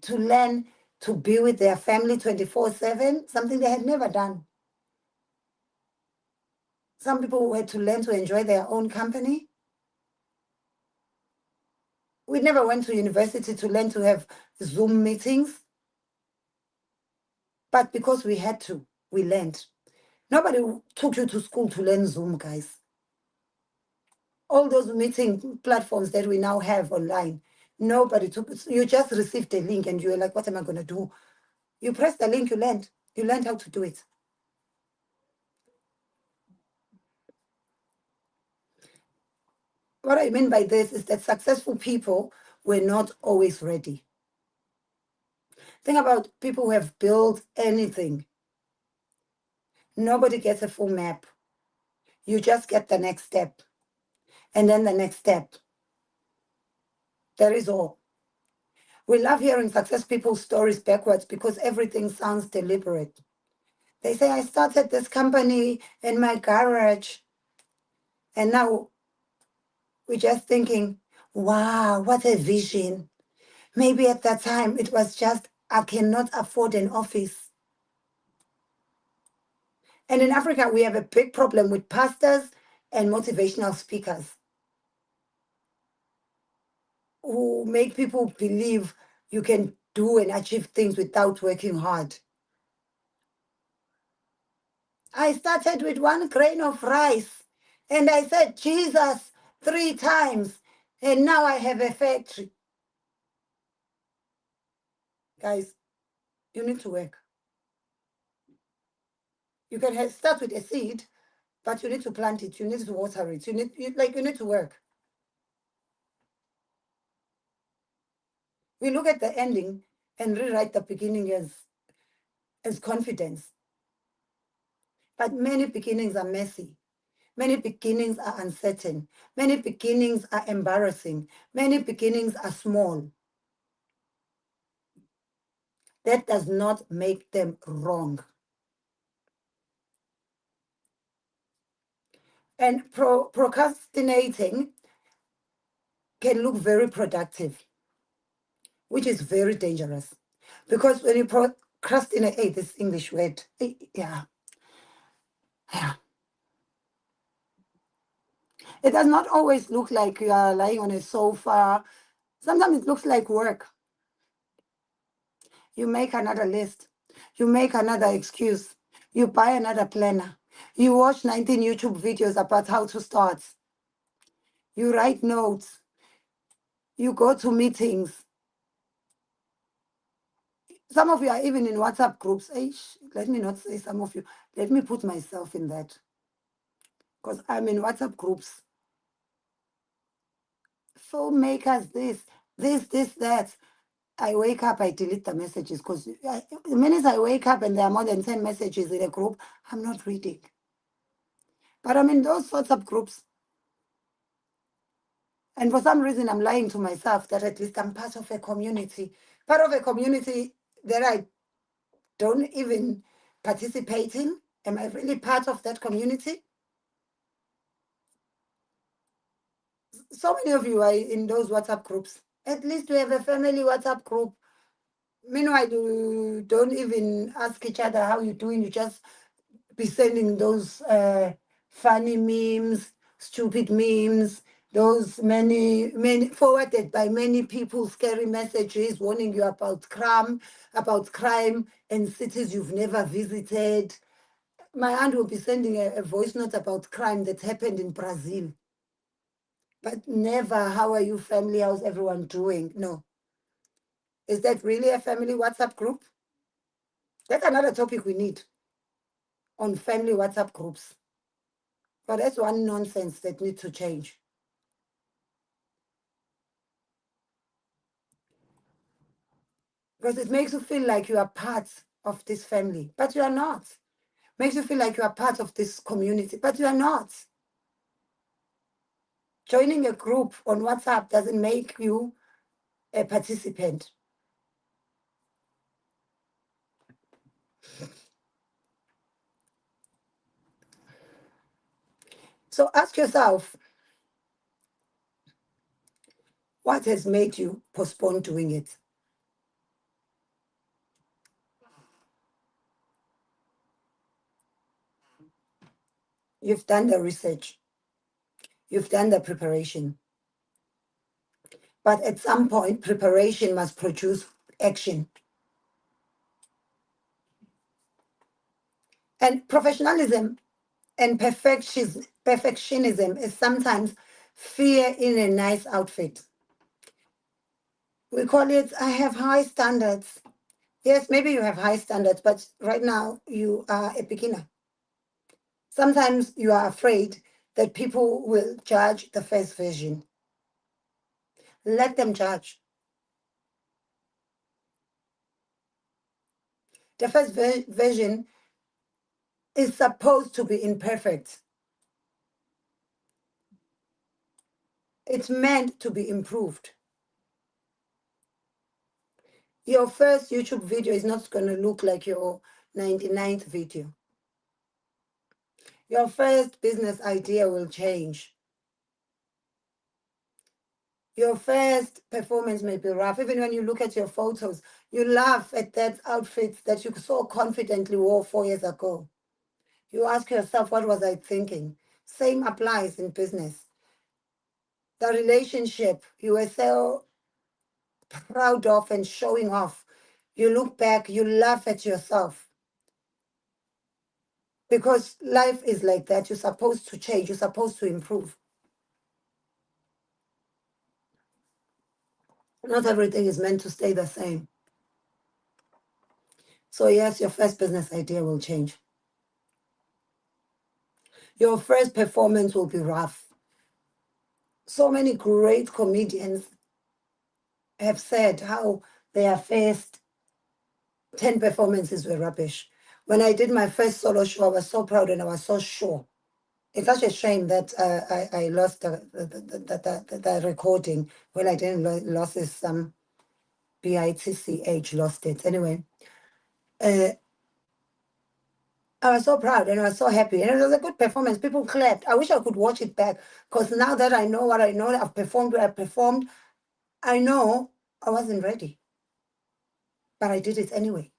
to learn to be with their family 24/7, something they had never done. Some people had to learn to enjoy their own company. We never went to university to learn to have Zoom meetings, but because we had to, we learned. Nobody took you to school to learn Zoom, guys. All those meeting platforms that we now have online, nobody took, you just received a link and you were like, what am I going to do? You press the link, you learned. You learned how to do it. What I mean by this is that successful people were not always ready. Think about people who have built anything. Nobody gets a full map. You just get the next step. And then the next step. That is all. We love hearing success people's stories backwards because everything sounds deliberate. They say, I started this company in my garage. And now we're just thinking, wow, what a vision. Maybe at that time it was just, I cannot afford an office. And in Africa, we have a big problem with pastors and motivational speakers who make people believe you can do and achieve things without working hard. I started with 1 grain of rice and I said, Jesus, 3 times, and now I have a factory. Guys, you need to work. You can start with a seed, but you need to plant it. You need to water it. You need to work. We look at the ending and rewrite the beginning as confidence. But many beginnings are messy. Many beginnings are uncertain. Many beginnings are embarrassing. Many beginnings are small. That does not make them wrong. And procrastinating can look very productive, which is very dangerous. Because when you procrastinate, this English word, yeah. It does not always look like you are lying on a sofa. Sometimes it looks like work. You make another list. You make another excuse. You buy another planner. You watch 19 YouTube videos about how to start. You write notes. You go to meetings. Some of you are even in WhatsApp groups. Let me not say some of you. Let me put myself in that. Because I'm in WhatsApp groups. Filmmakers, this, that. I wake up, I delete the messages because the minute I wake up and there are more than 10 messages in a group, I'm not reading. But I'm in those WhatsApp groups. And for some reason, I'm lying to myself that at least I'm part of a community. Part of a community that I don't even participate in. Am I really part of that community? So many of you are in those WhatsApp groups. At least we have a family WhatsApp group. Meanwhile, you don't even ask each other how you're doing. You just be sending those funny memes, stupid memes, those many forwarded by many people, scary messages warning you about crime in cities you've never visited. My aunt will be sending a voice note about crime that happened in Brazil. But never, how are you, family? How's everyone doing? No. Is that really a family WhatsApp group? That's another topic we need on family WhatsApp groups. But that's one nonsense that needs to change. Because it makes you feel like you are part of this family, but you are not. Makes you feel like you are part of this community, but you are not. Joining a group on WhatsApp doesn't make you a participant. So ask yourself, what has made you postpone doing it? You've done the research. You've done the preparation. But at some point, preparation must produce action. And professionalism and perfectionism is sometimes fear in a nice outfit. We call it, I have high standards. Yes, maybe you have high standards, but right now you are a beginner. Sometimes you are afraid that people will judge the first version. Let them judge. The first version is supposed to be imperfect. It's meant to be improved. Your first YouTube video is not going to look like your 99th video. Your first business idea will change. Your first performance may be rough. Even when you look at your photos, you laugh at that outfit that you so confidently wore 4 years ago. You ask yourself, what was I thinking? Same applies in business. The relationship you were so proud of and showing off, you look back, you laugh at yourself. Because life is like that. You're supposed to change. You're supposed to improve. Not everything is meant to stay the same. So yes, your first business idea will change. Your first performance will be rough. So many great comedians have said how their first 10 performances were rubbish. When I did my first solo show, I was so proud and I was so sure. It's such a shame that I lost the recording. Well, I didn't lost it, some BITCH lost it. Anyway, I was so proud and I was so happy. And it was a good performance. People clapped. I wish I could watch it back because now that I know what I know, I've performed where I performed, I know I wasn't ready. But I did it anyway.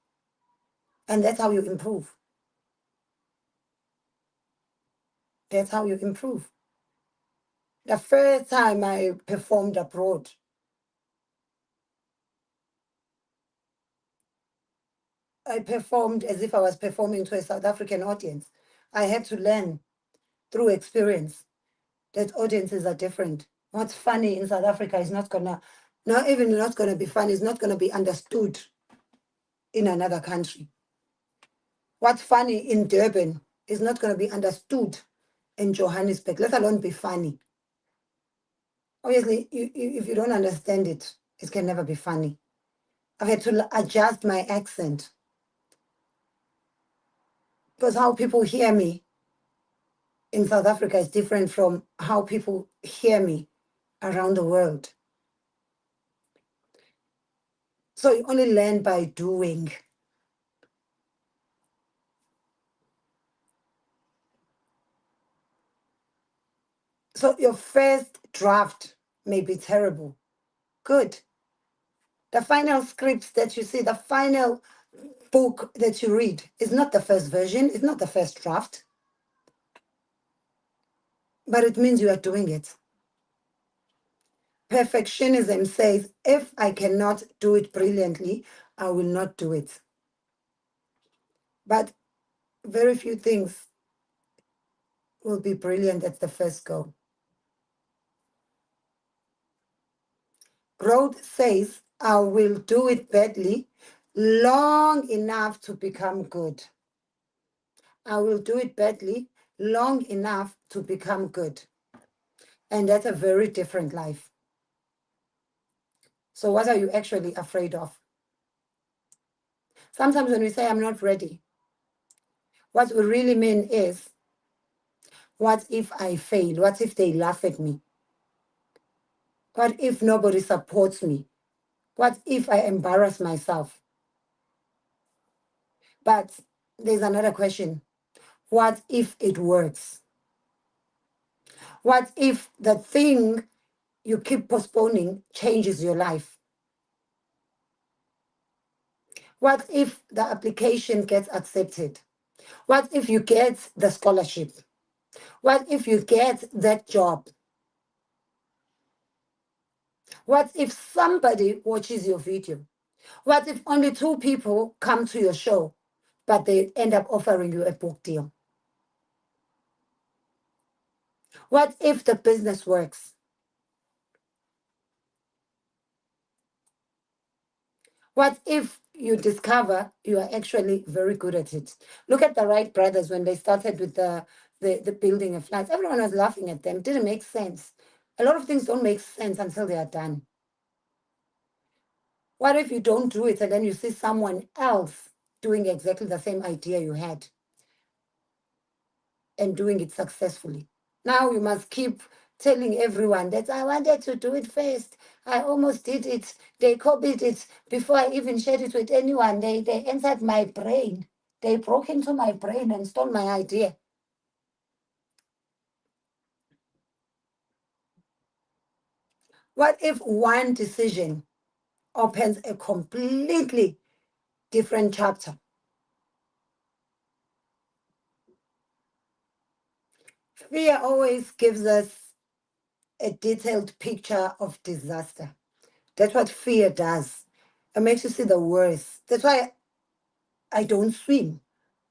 And that's how you improve. That's how you improve. The first time I performed abroad, I performed as if I was performing to a South African audience. I had to learn through experience that audiences are different. What's funny in South Africa is not gonna be funny, it's not gonna be understood in another country. What's funny in Durban is not going to be understood in Johannesburg, let alone be funny. Obviously, if you don't understand it, it can never be funny. I've had to adjust my accent because how people hear me in South Africa is different from how people hear me around the world. So you only learn by doing. So your first draft may be terrible. Good. The final script that you see, the final book that you read is not the first version, it's not the first draft, but it means you are doing it. Perfectionism says, if I cannot do it brilliantly, I will not do it. But very few things will be brilliant at the first go. Growth says, I will do it badly long enough to become good. I will do it badly long enough to become good. And that's a very different life. So what are you actually afraid of? Sometimes when we say, I'm not ready, what we really mean is, what if I fail? What if they laugh at me? What if nobody supports me? What if I embarrass myself? But there's another question. What if it works? What if the thing you keep postponing changes your life? What if the application gets accepted? What if you get the scholarship? What if you get that job? What if somebody watches your video? What if only 2 people come to your show, but they end up offering you a book deal? What if the business works? What if you discover you are actually very good at it? Look at the Wright brothers when they started with the building of flights. Everyone was laughing at them. It didn't make sense. A lot of things don't make sense until they are done. What if you don't do it and then you see someone else doing exactly the same idea you had and doing it successfully? Now you must keep telling everyone that I wanted to do it first. I almost did it. They copied it before I even shared it with anyone. They entered my brain. They broke into my brain and stole my idea. What if one decision opens a completely different chapter? Fear always gives us a detailed picture of disaster. That's what fear does. It makes you see the worst. That's why I don't swim,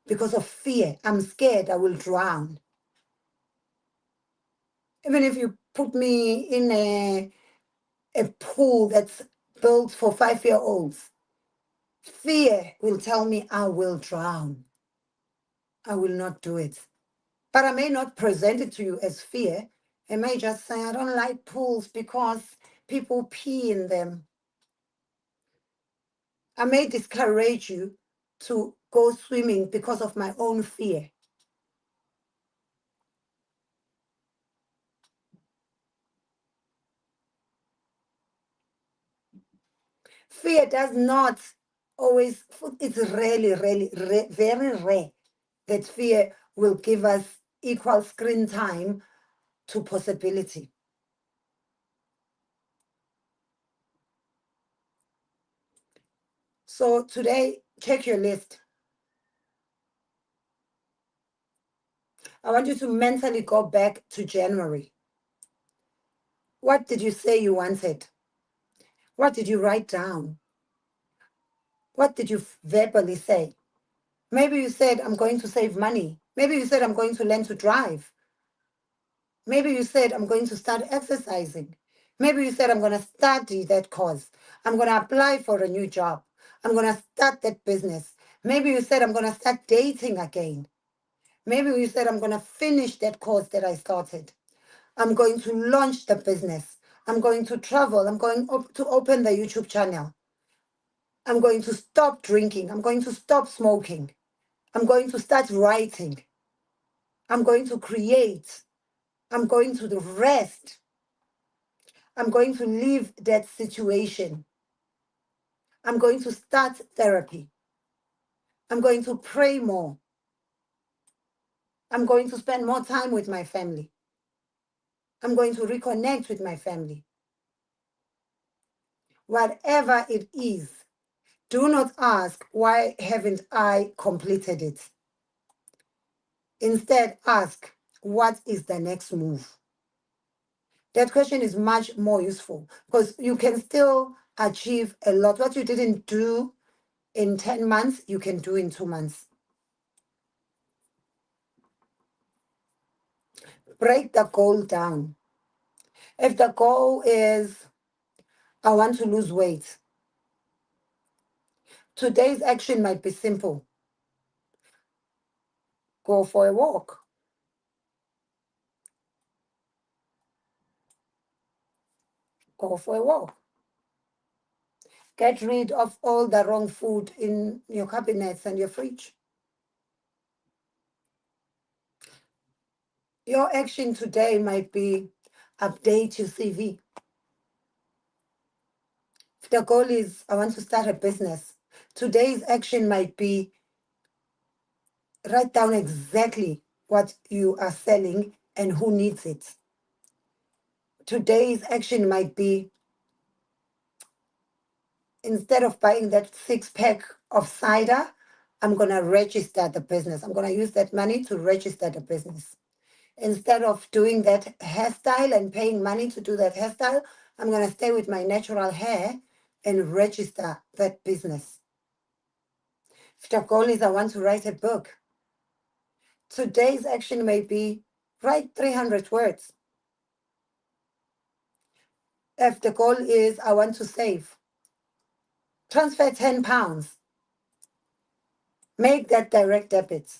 because of fear. I'm scared I will drown. Even if you put me in a pool that's built for 5-year-olds, fear will tell me I will drown. I will not do it. But I may not present it to you as fear. I may just say, I don't like pools because people pee in them. I may discourage you to go swimming because of my own fear. Fear does not always, it's really, very rare that fear will give us equal screen time to possibility. So today, check your list. I want you to mentally go back to January. What did you say you wanted? What did you write down? What did you verbally say? Maybe you said, I'm going to save money. Maybe you said, I'm going to learn to drive. Maybe you said, I'm going to start exercising. Maybe you said, I'm going to study that course. I'm going to apply for a new job. I'm going to start that business. Maybe you said, I'm going to start dating again. Maybe you said, I'm going to finish that course that I started. I'm going to launch the business. I'm going to travel. I'm going to open the YouTube channel. I'm going to stop drinking. I'm going to stop smoking. I'm going to start writing. I'm going to create. I'm going to rest. I'm going to leave that situation. I'm going to start therapy. I'm going to pray more. I'm going to spend more time with my family. I'm going to reconnect with my family. Whatever it is, do not ask, why haven't I completed it? Instead, ask, what is the next move? That question is much more useful because you can still achieve a lot. What you didn't do in 10 months, you can do in 2 months. Break the goal down. If the goal is, I want to lose weight, today's action might be simple. Go for a walk. Go for a walk. Get rid of all the wrong food in your cabinets and your fridge. Your action today might be update your CV. If the goal is, I want to start a business, today's action might be write down exactly what you are selling and who needs it. Today's action might be, instead of buying that 6-pack of cider, I'm going to register the business. I'm going to use that money to register the business. Instead of doing that hairstyle and paying money to do that hairstyle, I'm going to stay with my natural hair and register that business. If the goal is, I want to write a book, today's action may be write 300 words. If the goal is, I want to save, transfer 10 pounds. Make that direct debit.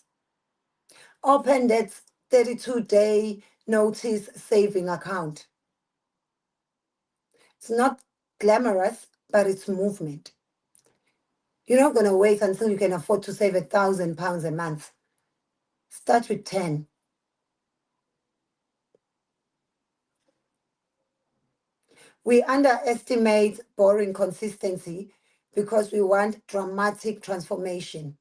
Open that 32-day notice saving account. It's not glamorous, but it's movement. You're not going to wait until you can afford to save £1,000 a month. Start with 10. We underestimate boring consistency because we want dramatic transformation.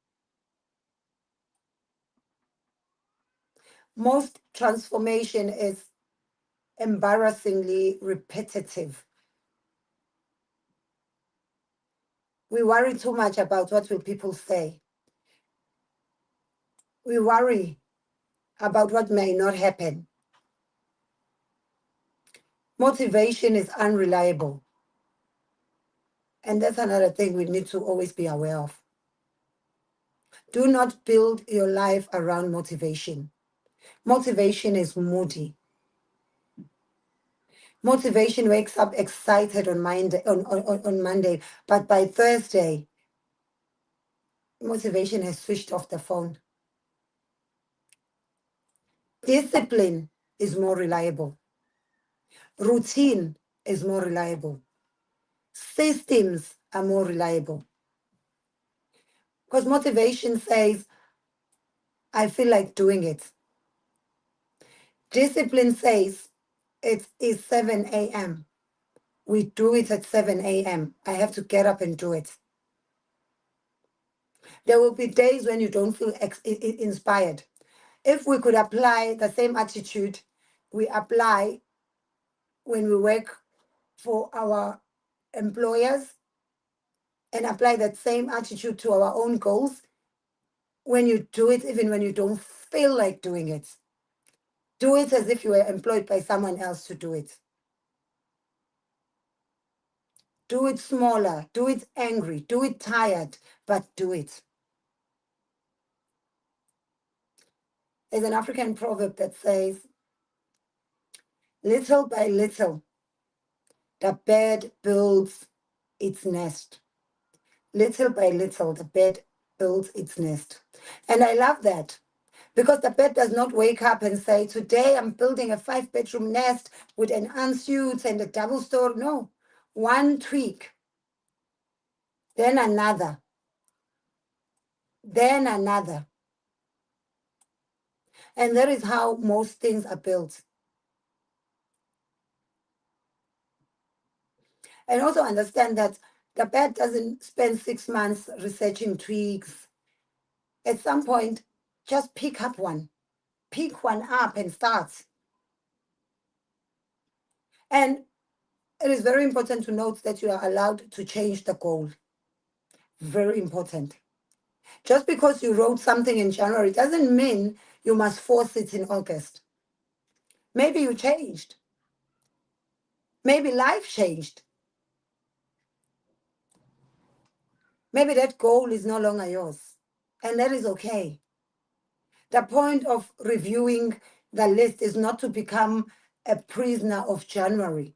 Most transformation is embarrassingly repetitive. We worry too much about what will people say. We worry about what may not happen. Motivation is unreliable. And that's another thing we need to always be aware of. Do not build your life around motivation. Motivation is moody. Motivation wakes up excited on Monday, but by Thursday, motivation has switched off the phone. Discipline is more reliable. Routine is more reliable. Systems are more reliable. Because motivation says, I feel like doing it. Discipline says, it is 7 a.m. We do it at 7 a.m. I have to get up and do it. There will be days when you don't feel inspired. If we could apply the same attitude we apply when we work for our employers and apply that same attitude to our own goals, when you do it, even when you don't feel like doing it, do it as if you were employed by someone else to do it. Do it smaller, do it angry, do it tired, but do it. There's an African proverb that says, little by little, the bird builds its nest. little by little, the bird builds its nest. And I love that because the bird does not wake up and say, today I'm building a 5-bedroom nest with an ensuite and a double store. No, one tweak, then another, then another. And that is how most things are built. And also understand that the bird doesn't spend 6 months researching tweaks. At some point, just pick up one. Pick one up and start. And it is very important to note that you are allowed to change the goal. Very important. Just because you wrote something in January doesn't mean you must force it in August. Maybe you changed. Maybe life changed. Maybe that goal is no longer yours. And that is okay. The point of reviewing the list is not to become a prisoner of January.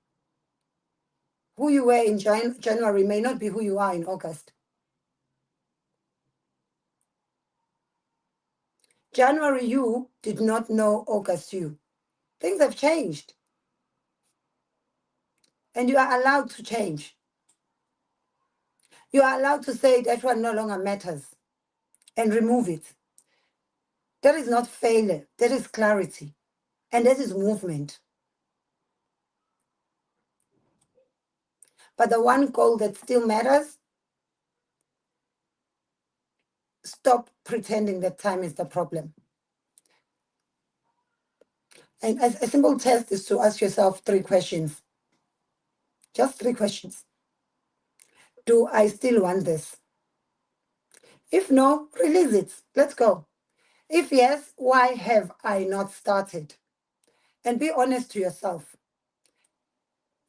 Who you were in January may not be who you are in August. January you did not know August you. Things have changed. And you are allowed to change. You are allowed to say that one no longer matters and remove it. That is not failure. That is clarity. And that is movement. But the one goal that still matters, stop pretending that time is the problem. And a simple test is to ask yourself 3 questions. Just 3 questions. Do I still want this? If no, release it. Let's go. If yes, why have I not started? And be honest to yourself.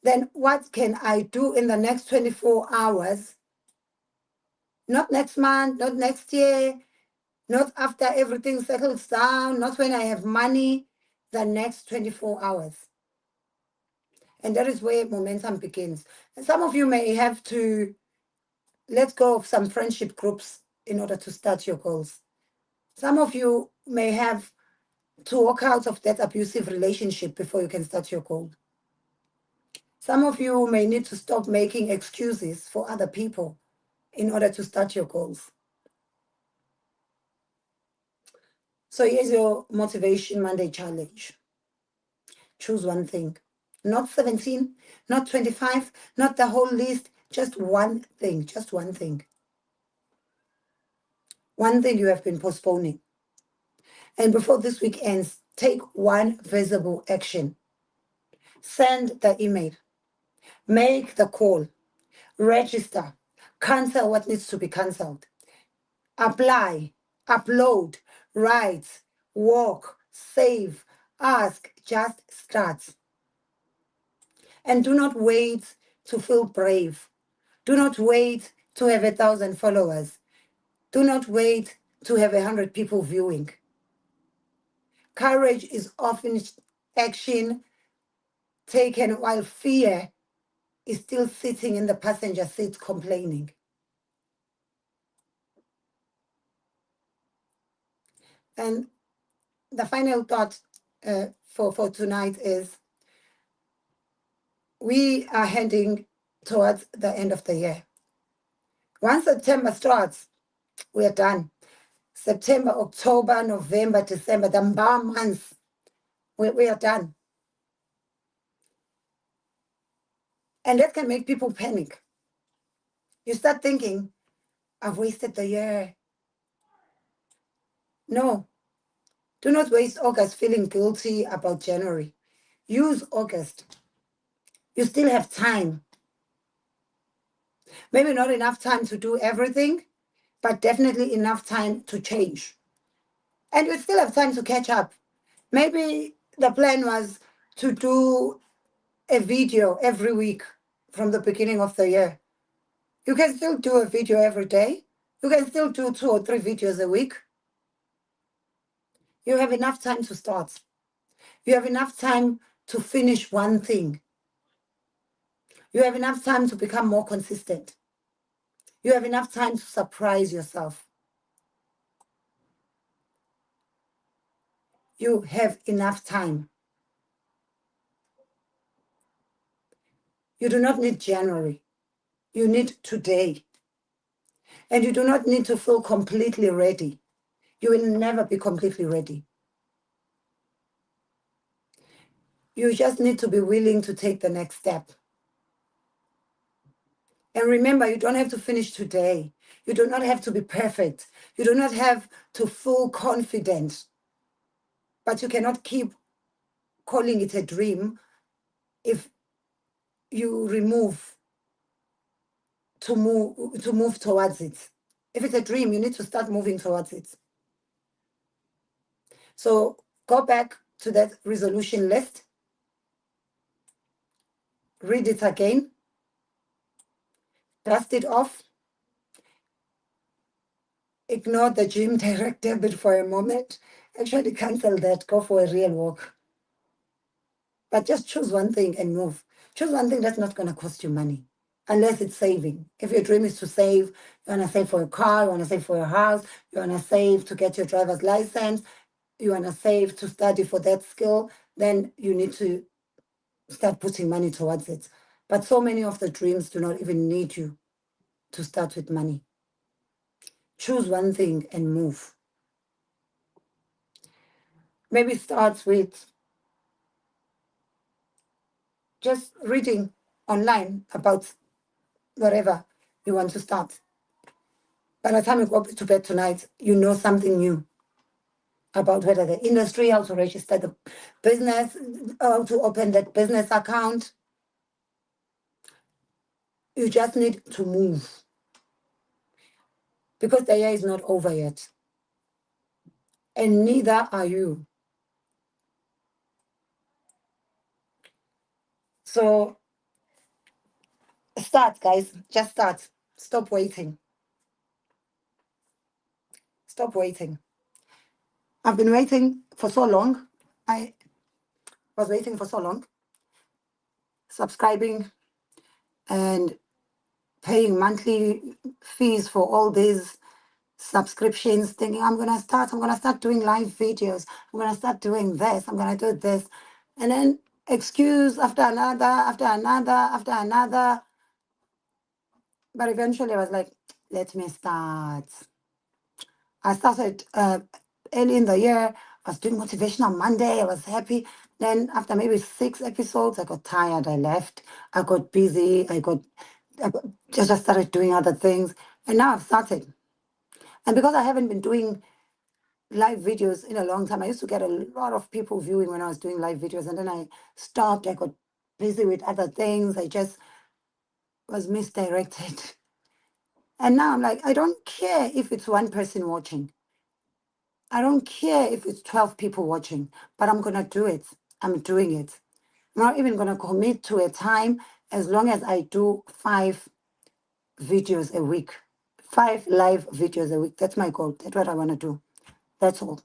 Then what can I do in the next 24 hours? Not next month, not next year, not after everything settles down, not when I have money, the next 24 hours. And that is where momentum begins. And some of you may have to let go of some friendship groups in order to start your goals. Some of you may have to walk out of that abusive relationship before you can start your goal. Some of you may need to stop making excuses for other people in order to start your goals. So here's your Motivation Monday challenge. Choose one thing. Not 17, not 25, not the whole list, just one thing, just one thing. One thing you have been postponing. And before this week ends, take one visible action. Send the email. Make the call. Register. Cancel what needs to be canceled. Apply. Upload. Write. Walk. Save. Ask. Just start. And do not wait to feel brave. Do not wait to have 1,000 followers. Do not wait to have 100 people viewing. Courage is often action taken while fear is still sitting in the passenger seat complaining. And the final thought for tonight is we are heading towards the end of the year. Once September starts, we are done. September, October, November, December, the months, we are done. And that can make people panic. You start thinking, I've wasted the year. No, do not waste August feeling guilty about January. Use August. You still have time. Maybe not enough time to do everything, but definitely enough time to change. And you still have time to catch up. Maybe the plan was to do a video every week from the beginning of the year. You can still do a video every day. You can still do 2 or 3 videos a week. You have enough time to start. You have enough time to finish one thing. You have enough time to become more consistent. You have enough time to surprise yourself. You have enough time. You do not need January. You need today. And you do not need to feel completely ready. You will never be completely ready. You just need to be willing to take the next step. And remember, you don't have to finish today. You do not have to be perfect. You do not have to feel confident. But you cannot keep calling it a dream if you move towards it. If it's a dream, you need to start moving towards it. So go back to that resolution list, read it again, dust it off, ignore the gym direct debit for a moment, actually cancel that, go for a real walk. But just choose one thing and move. Choose one thing that's not going to cost you money, unless it's saving. If your dream is to save, you want to save for a car, you want to save for your house, you want to save to get your driver's license, you want to save to study for that skill, then you need to start putting money towards it. But so many of the dreams do not even need you to start with money. Choose one thing and move. Maybe start with just reading online about whatever you want to start. By the time you go to bed tonight, you know something new about whether the industry, how to register the business, how to open that business account. You just need to move because the year is not over yet. And neither are you. So start, guys. Just start. Stop waiting. Stop waiting. I've been waiting for so long. I was waiting for so long. Subscribing and paying monthly fees for all these subscriptions, thinking I'm gonna start doing live videos, I'm gonna start doing this, I'm gonna do this. And then excuse after another, after another, after another. But eventually I was like, let me start. I started early in the year. I was doing Motivational Monday. I was happy. Then after maybe 6 episodes, I got tired. I left. I got busy. Just started doing other things. And now I've started. And because I haven't been doing live videos in a long time, I used to get a lot of people viewing when I was doing live videos. And then I stopped. I got busy with other things. I just was misdirected. And now I'm like, I don't care if it's one person watching. I don't care if it's 12 people watching, but I'm going to do it. I'm doing it. I'm not even going to commit to a time as long as I do 5 videos a week, 5 live videos a week. That's my goal. That's what I want to do. That's all.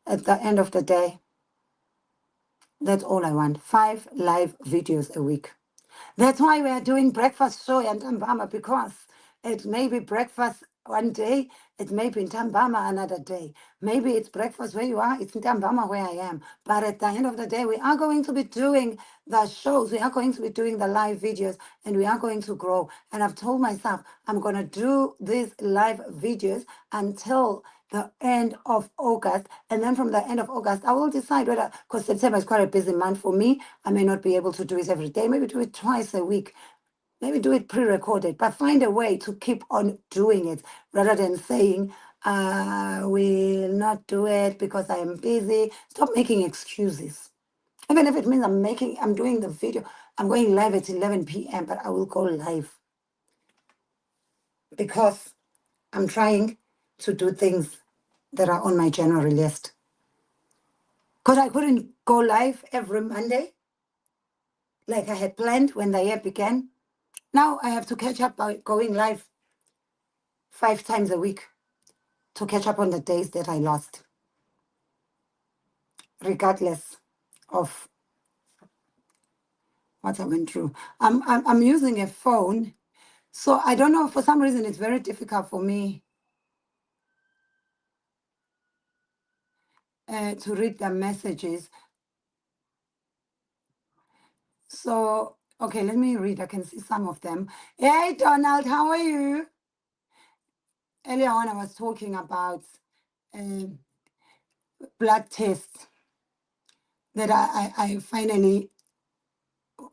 At the end of the day, that's all I want. 5 live videos a week. That's why we are doing Breakfast Show Yantambama, because it may be breakfast one day, it may be ntambama another day. Maybe it's breakfast where you are, it's ntambama where I am. But at the end of the day, we are going to be doing the shows, we are going to be doing the live videos, and we are going to grow. And I've told myself, I'm going to do these live videos until the end of August. And then from the end of August, I will decide whether, because September is quite a busy month for me, I may not be able to do it every day, maybe do it twice a week. Maybe do it pre-recorded, but find a way to keep on doing it rather than saying, I will not do it because I am busy. Stop making excuses. Even if it means I'm doing the video, I'm going live at 11 p.m., but I will go live because I'm trying to do things that are on my January list. Because I couldn't go live every Monday like I had planned when the year began. Now I have to catch up by going live 5 times a week to catch up on the days that I lost, regardless of what I went through. I'm using a phone, so I don't know, for some reason it's very difficult for me to read the messages. So, okay, let me read. I can see some of them. Hey, Donald, how are you? Earlier on, I was talking about blood tests that I finally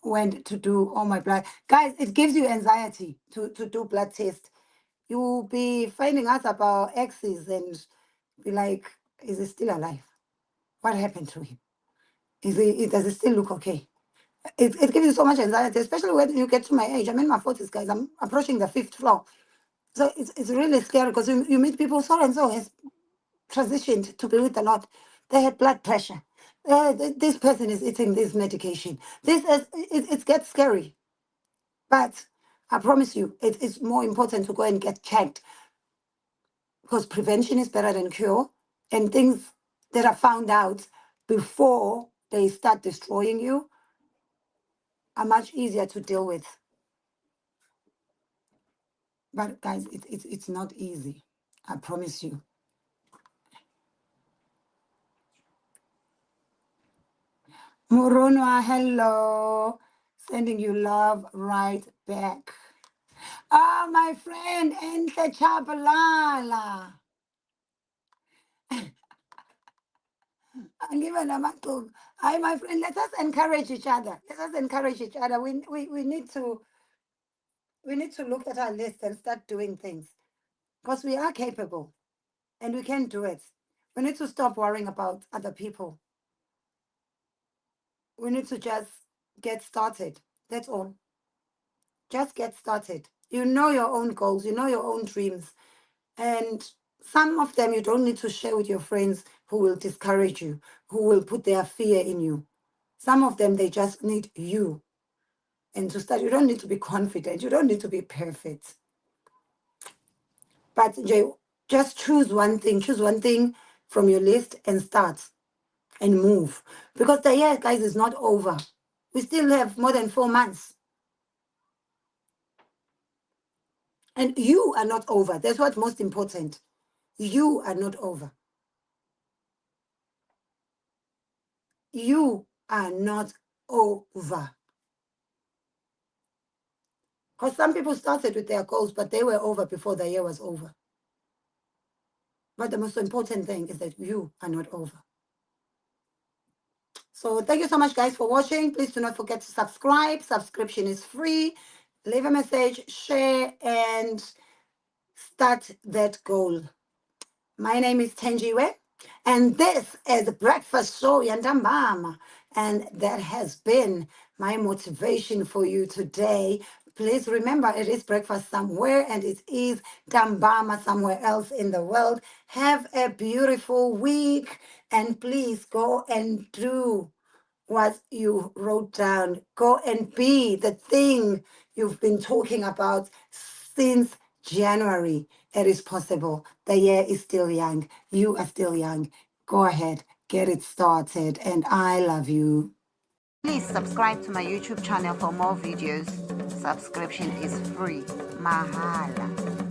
went to do all my blood. Guys, it gives you anxiety to do blood tests. You'll be finding out about exes and be like, is he still alive? What happened to him? Does he still look okay? It gives you so much anxiety, especially when you get to my age. I'm in my 40s, guys. I'm approaching the 5th floor. So it's really scary because you meet people, so and so has transitioned to be with the Lord. They had blood pressure. This person is eating this medication. It gets scary. But I promise you, it's more important to go and get checked, because prevention is better than cure. And things that are found out before they start destroying you are much easier to deal with. But guys, it's not easy. I promise you. Morona, hello. Sending you love right back. Oh, my friend, Enhle Chabalala. Hi, my friend, let us encourage each other. Let us encourage each other. We need to look at our list and start doing things, because we are capable and we can do it. We need to stop worrying about other people. We need to just get started. That's all. Just get started. You know your own goals, you know your own dreams. And some of them you don't need to share with your friends who will discourage you, who will put their fear in you. Some of them, they just need you. And to start, you don't need to be confident. You don't need to be perfect. But just choose one thing from your list and start and move. Because the year, guys, is not over. We still have more than 4 months. And you are not over. That's what's most important. You are not over. You are not over. Because some people started with their goals, but they were over before the year was over. But the most important thing is that you are not over. So thank you so much, guys, for watching. Please do not forget to subscribe. Subscription is free. Leave a message, share, and start that goal. My name is Tenjiwe, and this is Breakfast Show Yantambama. And that has been my motivation for you today. Please remember, it is breakfast somewhere and it is Ntambama somewhere else in the world. Have a beautiful week, and please go and do what you wrote down. Go and be the thing you've been talking about since January. It is possible. The year is still young. You are still young. Go ahead, get it started, and I love you. Please subscribe to my YouTube channel for more videos. Subscription is free. Mahala.